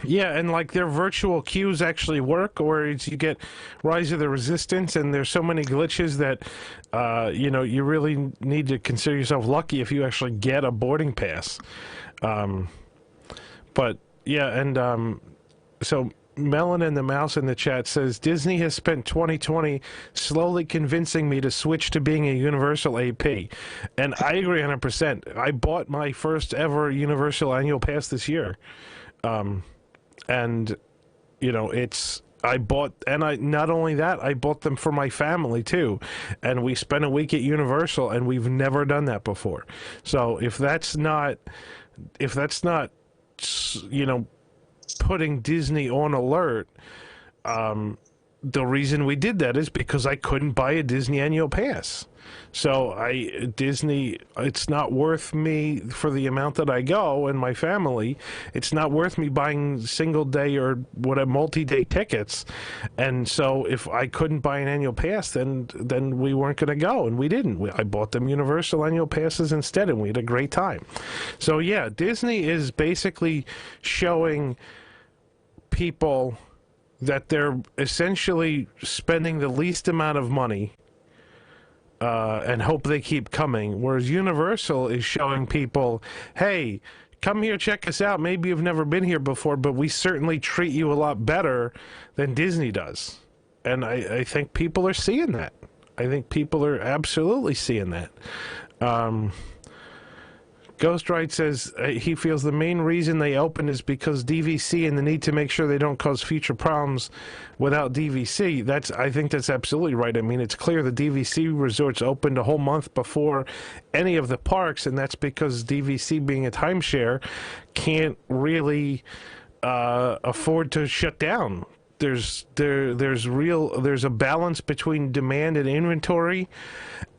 Yeah, and like their virtual queues actually work, or you get Rise of the Resistance, and there's so many glitches that, you know, you really need to consider yourself lucky if you actually get a boarding pass. But yeah, and so Melon and the Mouse in the chat says, Disney has spent 2020 slowly convincing me to switch to being a Universal AP. And I agree 100%. I bought my first ever Universal annual pass this year. And, you know, it's I bought, and not only that, I bought them for my family too, and we spent a week at Universal, and we've never done that before. So if that's not, you know, putting Disney on alert, the reason we did that is because I couldn't buy a Disney annual pass. So Disney, it's not worth me, for the amount that I go and my family, it's not worth me buying single day or multi-day tickets. And so if I couldn't buy an annual pass, then we weren't going to go, and we didn't. I bought them Universal annual passes instead, and we had a great time. So yeah, Disney is basically showing people that they're essentially spending the least amount of money and hope they keep coming, whereas Universal is showing people, hey, come here, check us out. Maybe you've never been here before, but we certainly treat you a lot better than Disney does. And I think people are seeing that. I think people are absolutely seeing that. Ghostwright says he feels the main reason they open is because DVC and the need to make sure they don't cause future problems without DVC. I think that's absolutely right. I mean, it's clear the DVC resorts opened a whole month before any of the parks, and that's because DVC, being a timeshare, can't really afford to shut down. There's a balance between demand and inventory,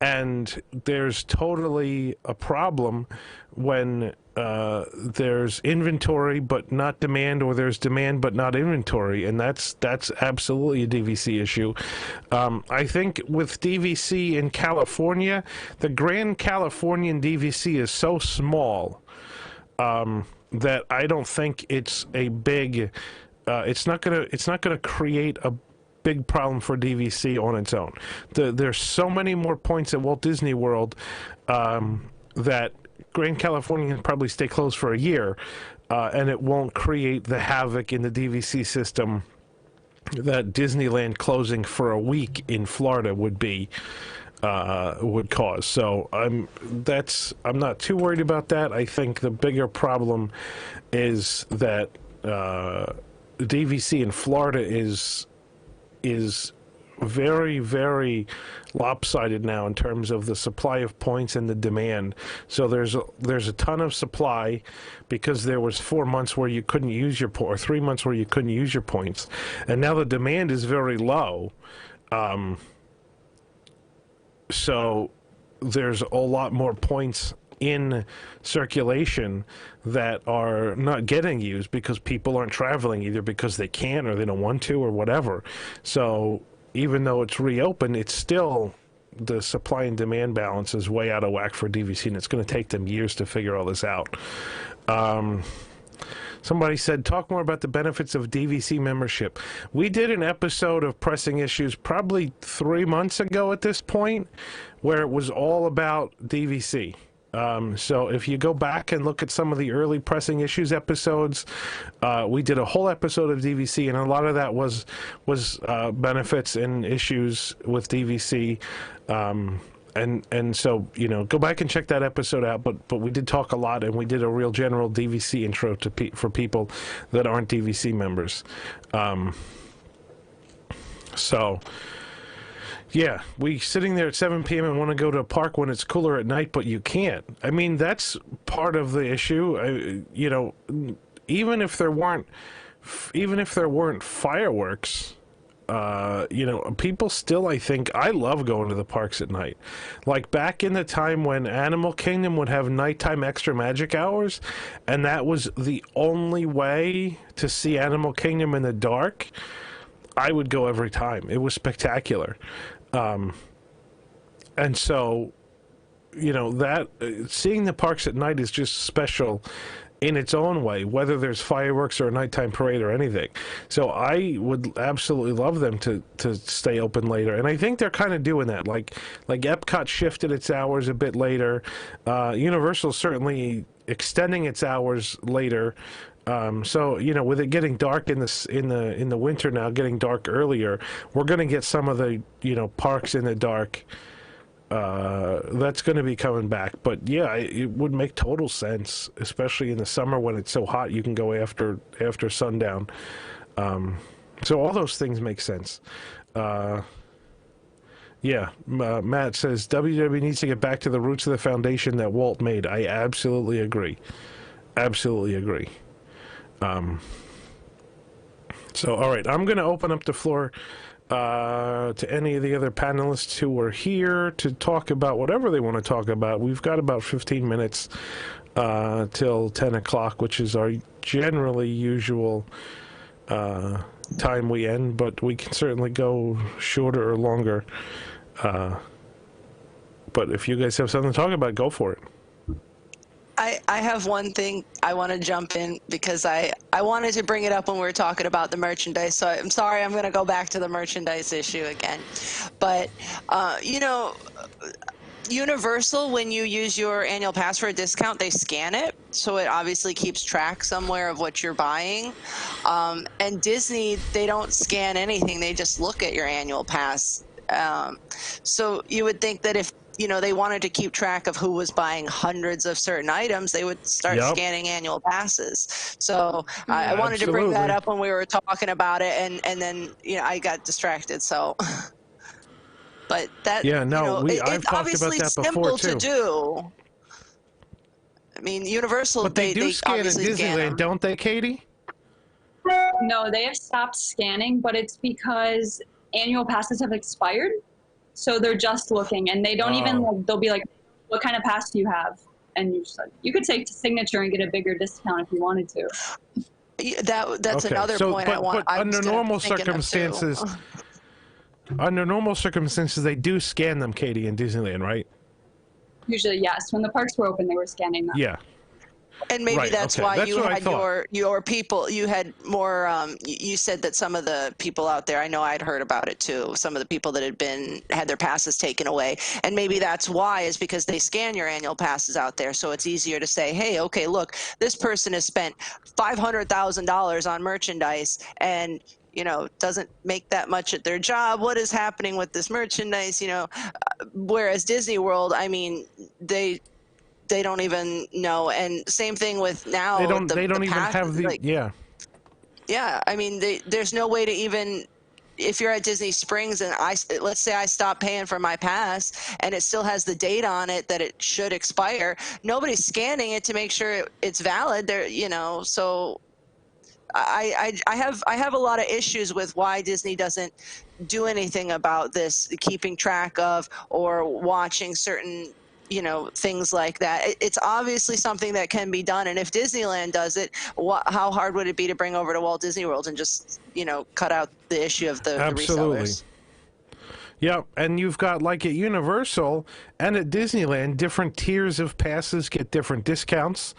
and there's totally a problem when there's inventory but not demand, or there's demand but not inventory, and that's absolutely a DVC issue. I think with DVC in California, the Grand Californian DVC is so small that I don't think it's a big. It's not gonna create a big problem for DVC on its own. There's so many more points at Walt Disney World that Grand California can probably stay closed for a year, and it won't create the havoc in the DVC system that Disneyland closing for a week in Florida would cause. So I'm not too worried about that. I think the bigger problem is that DVC in Florida is very, very lopsided now in terms of the supply of points and the demand. So there's a ton of supply because there was 4 months where you couldn't use your or 3 months where you couldn't use your points, and now the demand is very low. So there's a lot more points in circulation that are not getting used because people aren't traveling, either because they can't or they don't want to or whatever. So even though it's reopened, it's still, the supply and demand balance is way out of whack for DVC, and it's going to take them years to figure all this out. Somebody said, talk more about the benefits of DVC membership. We did an episode of Pressing Issues probably 3 months ago at this point, where it was all about DVC. So if you go back and look at some of the early Pressing Issues episodes, we did a whole episode of DVC, and a lot of that was benefits and issues with DVC. And so, you know, go back and check that episode out. But we did talk a lot, and we did a real general DVC intro for people that aren't DVC members. So, yeah, we sitting there at 7 p.m. and want to go to a park when it's cooler at night, but you can't. I mean, that's part of the issue. You know, even if there weren't fireworks, you know, people still, I think, I love going to the parks at night. Like back in the time when Animal Kingdom would have nighttime extra magic hours, and that was the only way to see Animal Kingdom in the dark, I would go every time. It was spectacular. And so, you know, that seeing the parks at night is just special in its own way, whether there's fireworks or a nighttime parade or anything. So I would absolutely love them to stay open later, and I think they're kind of doing that. Like Epcot shifted its hours a bit later. Universal certainly extending its hours later. So, you know, with it getting dark in the winter now, getting dark earlier, we're going to get some of the, you know, parks in the dark. That's going to be coming back. But yeah, it would make total sense, especially in the summer when it's so hot. You can go after sundown. So all those things make sense. Yeah, Matt says WWE needs to get back to the roots of the foundation that Walt made. I absolutely agree. Absolutely agree. So, all right, I'm going to open up the floor to any of the other panelists who are here to talk about whatever they want to talk about. We've got about 15 minutes till 10 o'clock, which is our generally usual time we end, but we can certainly go shorter or longer. But if you guys have something to talk about, go for it. I have one thing I want to jump in because I wanted to bring it up when we were talking about the merchandise. So I'm sorry, I'm going to go back to the merchandise issue again. But, you know, Universal, when you use your annual pass for a discount, they scan it. So it obviously keeps track somewhere of what you're buying. And Disney, they don't scan anything. They just look at your annual pass. So you would think that if, you know, they wanted to keep track of who was buying hundreds of certain items, they would start scanning annual passes. So I wanted to bring that up when we were talking about it, and then, you know, I got distracted. So, but that, yeah, no, you know, I've it's talked obviously about that simple before, to do. I mean, Universal, but they do scan at Disneyland, don't they, Katie? No, they have stopped scanning, but it's because annual passes have expired. So they're just looking, and they don't even, like, they'll be like, what kind of pass do you have? And you just, like, you could take signature and get a bigger discount if you wanted to. That's okay. another point but, I want. But under normal circumstances, under normal circumstances, they do scan them, Katie, in Disneyland, right? Usually, yes. When the parks were open, they were scanning them. Yeah. And maybe that's why that's you what had your people, you had more, you said that some of the people out there, I know I'd heard about it too, some of the people that had their passes taken away. And maybe that's why, is because they scan your annual passes out there. So it's easier to say, hey, okay, look, this person has spent $500,000 on merchandise and, you know, doesn't make that much at their job. What is happening with this merchandise? You know, whereas Disney World, I mean, they don't even know. And same thing with now. They don't even have the, like, yeah, I mean, there's no way to even, if you're at Disney Springs and let's say I stop paying for my pass and it still has the date on it that it should expire, nobody's scanning it to make sure it's valid there, you know. So I have a lot of issues with why Disney doesn't do anything about this, keeping track of or watching certain, you know, things like that. It's obviously something that can be done. And if Disneyland does it, how hard would it be to bring over to Walt Disney World and just, you know, cut out the issue of the resellers? Yeah, and you've got, like at Universal and at Disneyland, different tiers of passes get different discounts.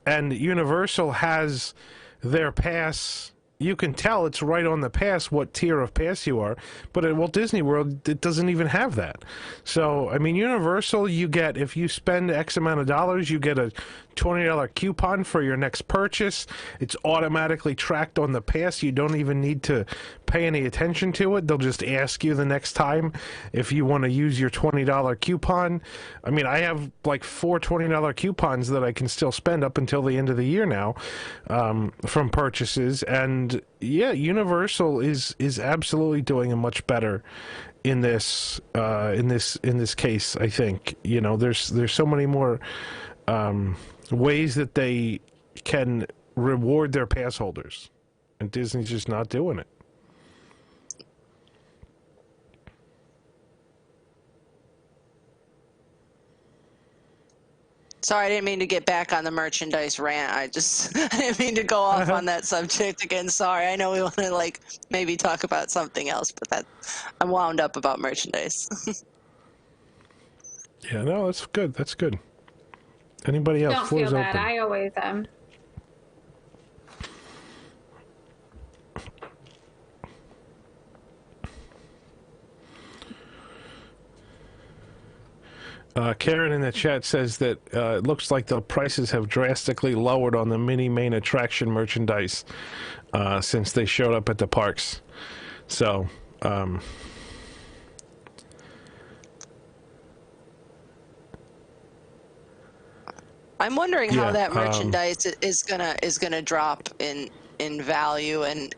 And Universal has their pass, you can tell it's right on the pass what tier of pass you are, but at Walt Disney World, it doesn't even have that. So, I mean, Universal, you get, if you spend X amount of dollars, you get a $20 coupon for your next purchase. It's automatically tracked on the pass. You don't even need to pay any attention to it. They'll just ask you the next time if you want to use your $20 coupon. I mean, I have like 4 $20 coupons that I can still spend up until the end of the year now from purchases. And yeah, Universal is absolutely doing a much better in this case. I think, you know, there's so many more ways that they can reward their pass holders, and Disney's just not doing it. Sorry, I didn't mean to get back on the merchandise rant. I didn't mean to go off on that subject again. Sorry. I know we want to, like, maybe talk about something else, but I'm wound up about merchandise. Yeah, no, that's good. That's good. Anybody else? Don't feel bad. I always am. Karen in the chat says that it looks like the prices have drastically lowered on the mini main attraction merchandise since they showed up at the parks. So, I'm wondering how that merchandise is gonna drop in in value and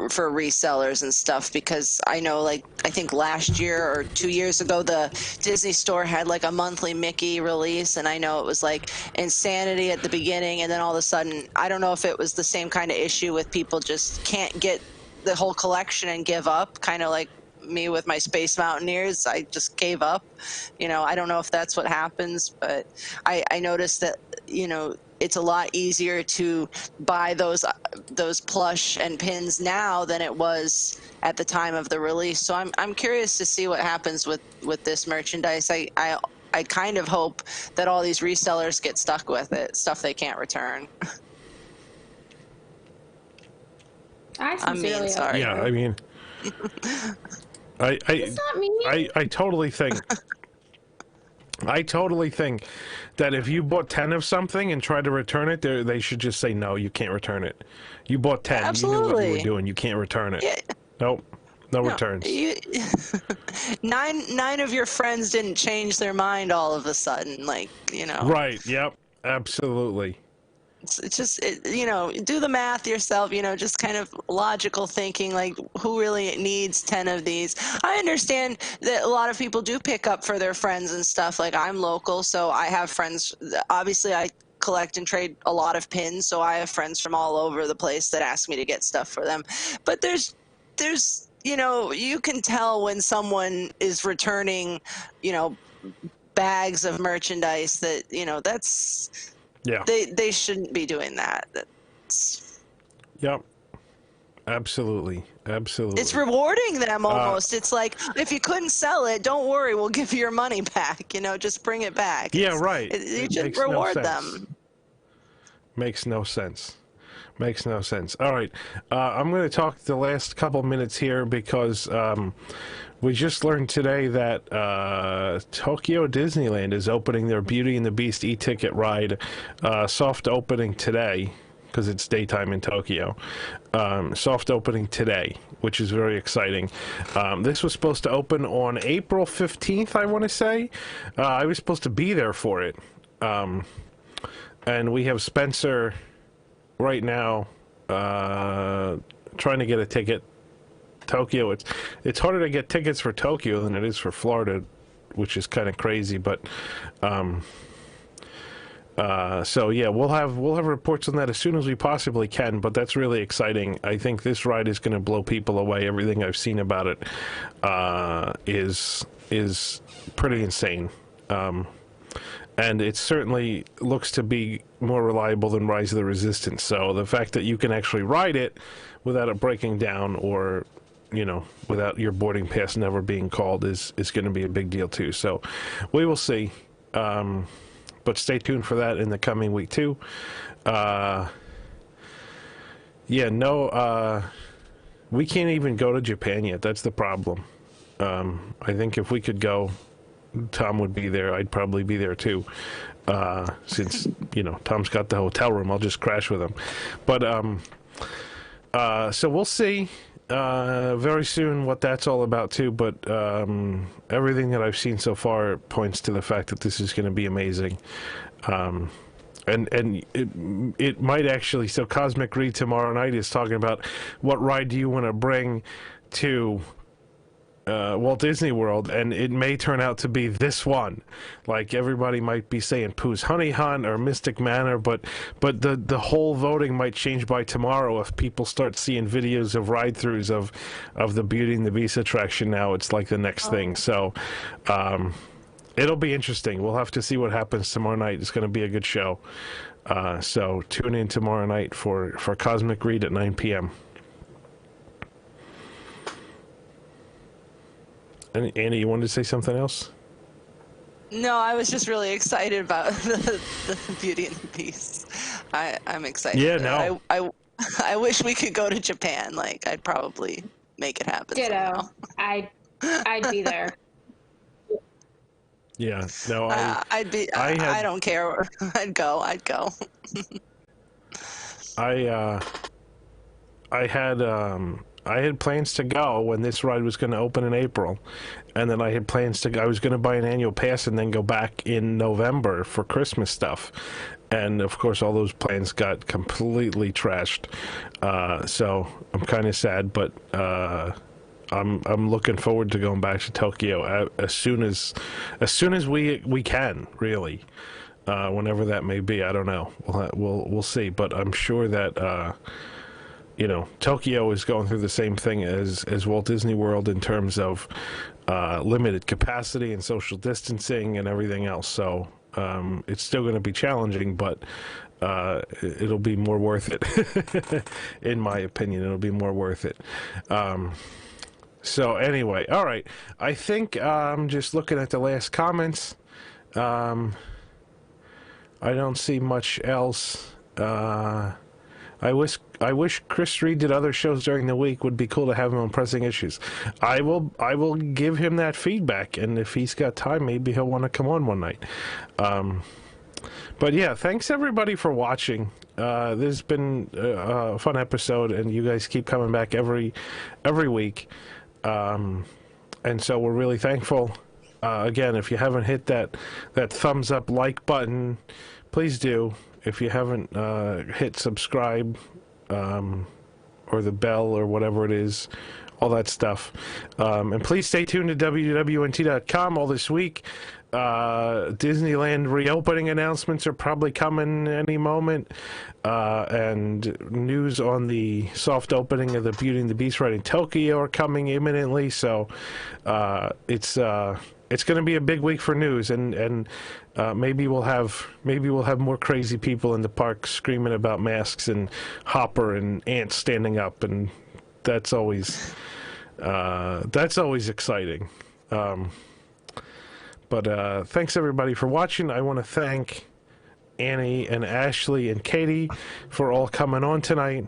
for resellers and stuff, because I know, like, I think last year or 2 years ago, the Disney store had like a monthly Mickey release, and I know it was like insanity at the beginning, and then all of a sudden, I don't know if it was the same kind of issue with people just can't get the whole collection and give up, kind of like me with my Space Mountaineers. I just gave up. I don't know if that's what happens, but I noticed that, it's a lot easier to buy those plush and pins now than it was at the time of the release. So I'm curious to see what happens with this merchandise. I kind of hope that all these resellers get stuck with it, stuff they can't return. I'm mean, sorry. Yeah, I mean, It's not me. I totally think. I totally think that if you bought 10 of something and tried to return it, they should just say, no, you can't return it. You bought 10. Absolutely. You knew what you were doing. You can't return it. Yeah. Nope. No returns. Nine of your friends didn't change their mind all of a sudden, Right. Yep. Absolutely. It's just, do the math yourself, just kind of logical thinking, like, who really needs 10 of these? I understand that a lot of people do pick up for their friends and stuff. Like, I'm local, so I have friends. Obviously, I collect and trade a lot of pins, so I have friends from all over the place that ask me to get stuff for them. But there's you can tell when someone is returning, bags of merchandise that, that's... Yeah. They shouldn't be doing that. Yep. Absolutely. It's rewarding them almost. It's like, if you couldn't sell it, don't worry, we'll give you your money back. Just bring it back. Yeah, right. You should reward them. Makes no sense. Makes no sense. All right. I'm going to talk the last couple minutes here because we just learned today that Tokyo Disneyland is opening their Beauty and the Beast e-ticket ride, soft opening today, because it's daytime in Tokyo. Soft opening today, which is very exciting. This was supposed to open on April 15th, I want to say. I was supposed to be there for it. And we have Spencer right now trying to get a ticket. Tokyo, it's harder to get tickets for Tokyo than it is for Florida, which is kind of crazy. But so yeah, we'll have reports on that as soon as we possibly can. But that's really exciting. I think this ride is going to blow people away. Everything I've seen about it is pretty insane. And it certainly looks to be more reliable than Rise of the Resistance. So the fact that you can actually ride it without it breaking down or, without your boarding pass never being called is going to be a big deal too. So we will see. But stay tuned for that in the coming week too. We can't even go to Japan yet. That's the problem. I think if we could go, Tom would be there. I'd probably be there too. Since, Tom's got the hotel room, I'll just crash with him. But, so we'll see, very soon what that's all about too. But, everything that I've seen so far points to the fact that this is going to be amazing. And it might actually, so Cosmic Read tomorrow night is talking about what ride do you want to bring to Walt Disney World, and it may turn out to be this one. Like, everybody might be saying Pooh's Honey Hunt or Mystic Manor, but the whole voting might change by tomorrow if people start seeing videos of ride-throughs of the Beauty and the Beast attraction. Now it's like the next thing. So it'll be interesting. We'll have to see what happens tomorrow night. It's going to be a good show. So tune in tomorrow night for Cosmic Read at 9 p.m. Annie, you wanted to say something else? No, I was just really excited about the Beauty and the Beast. I'm excited. Yeah, no. I wish we could go to Japan. Like, I'd probably make it happen. Ditto. I'd be there. Yeah, no, I don't care. I'd go. I had plans to go when this ride was going to open in April, and then I had plans to go. I was going to buy an annual pass and then go back in November for Christmas stuff. And of course, all those plans got completely trashed. So I'm kind of sad, but I'm looking forward to going back to Tokyo as soon as we can, really. Whenever that may be, I don't know. We'll see. But I'm sure that Tokyo is going through the same thing as Walt Disney World in terms of limited capacity and social distancing and everything else. So it's still going to be challenging, but it'll be more worth it. In my opinion, it'll be more worth it. So anyway, all right. I think just looking at the last comments, I don't see much else. I wish Chris Reed did other shows during the week. Would be cool to have him on Pressing Issues. I will give him that feedback, and if he's got time, maybe he'll want to come on one night. But yeah, thanks everybody for watching. This has been a fun episode, and you guys keep coming back every week. And so we're really thankful. Again, if you haven't hit that thumbs up like button, please do. If you haven't hit subscribe or the bell or whatever it is, all that stuff. And please stay tuned to WWNT.com all this week. Disneyland reopening announcements are probably coming any moment. And news on the soft opening of the Beauty and the Beast ride in Tokyo are coming imminently. So it's going to be a big week for news, and maybe we'll have more crazy people in the park screaming about masks and Hopper and ants standing up, and that's always exciting. But thanks everybody for watching. I want to thank Annie and Ashley and Katie for all coming on tonight.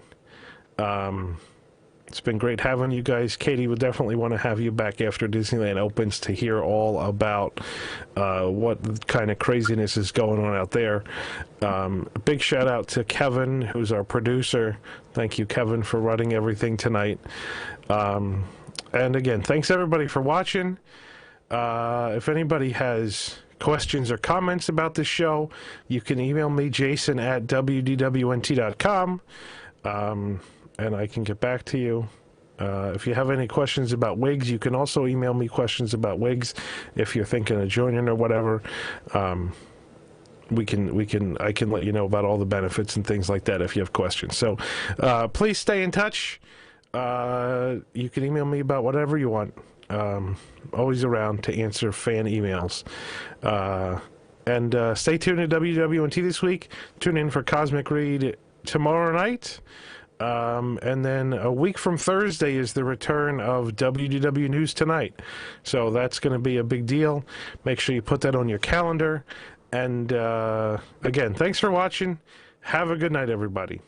It's been great having you guys. Katie would definitely want to have you back after Disneyland opens to hear all about what kind of craziness is going on out there. A big shout out to Kevin, who's our producer. Thank you, Kevin, for running everything tonight. And again, thanks everybody for watching. If anybody has questions or comments about this show, you can email me, Jason at WDWNT.com. And I can get back to you. If you have any questions about wigs, you can also email me questions about wigs. If you're thinking of joining or whatever, I can let you know about all the benefits and things like that if you have questions. So please stay in touch. You can email me about whatever you want. Always around to answer fan emails. And stay tuned to WWNT this week. Tune in for Cosmic Read tomorrow night. And then a week from Thursday is the return of WDW News Tonight. So that's going to be a big deal. Make sure you put that on your calendar. And again, thanks for watching. Have a good night, everybody.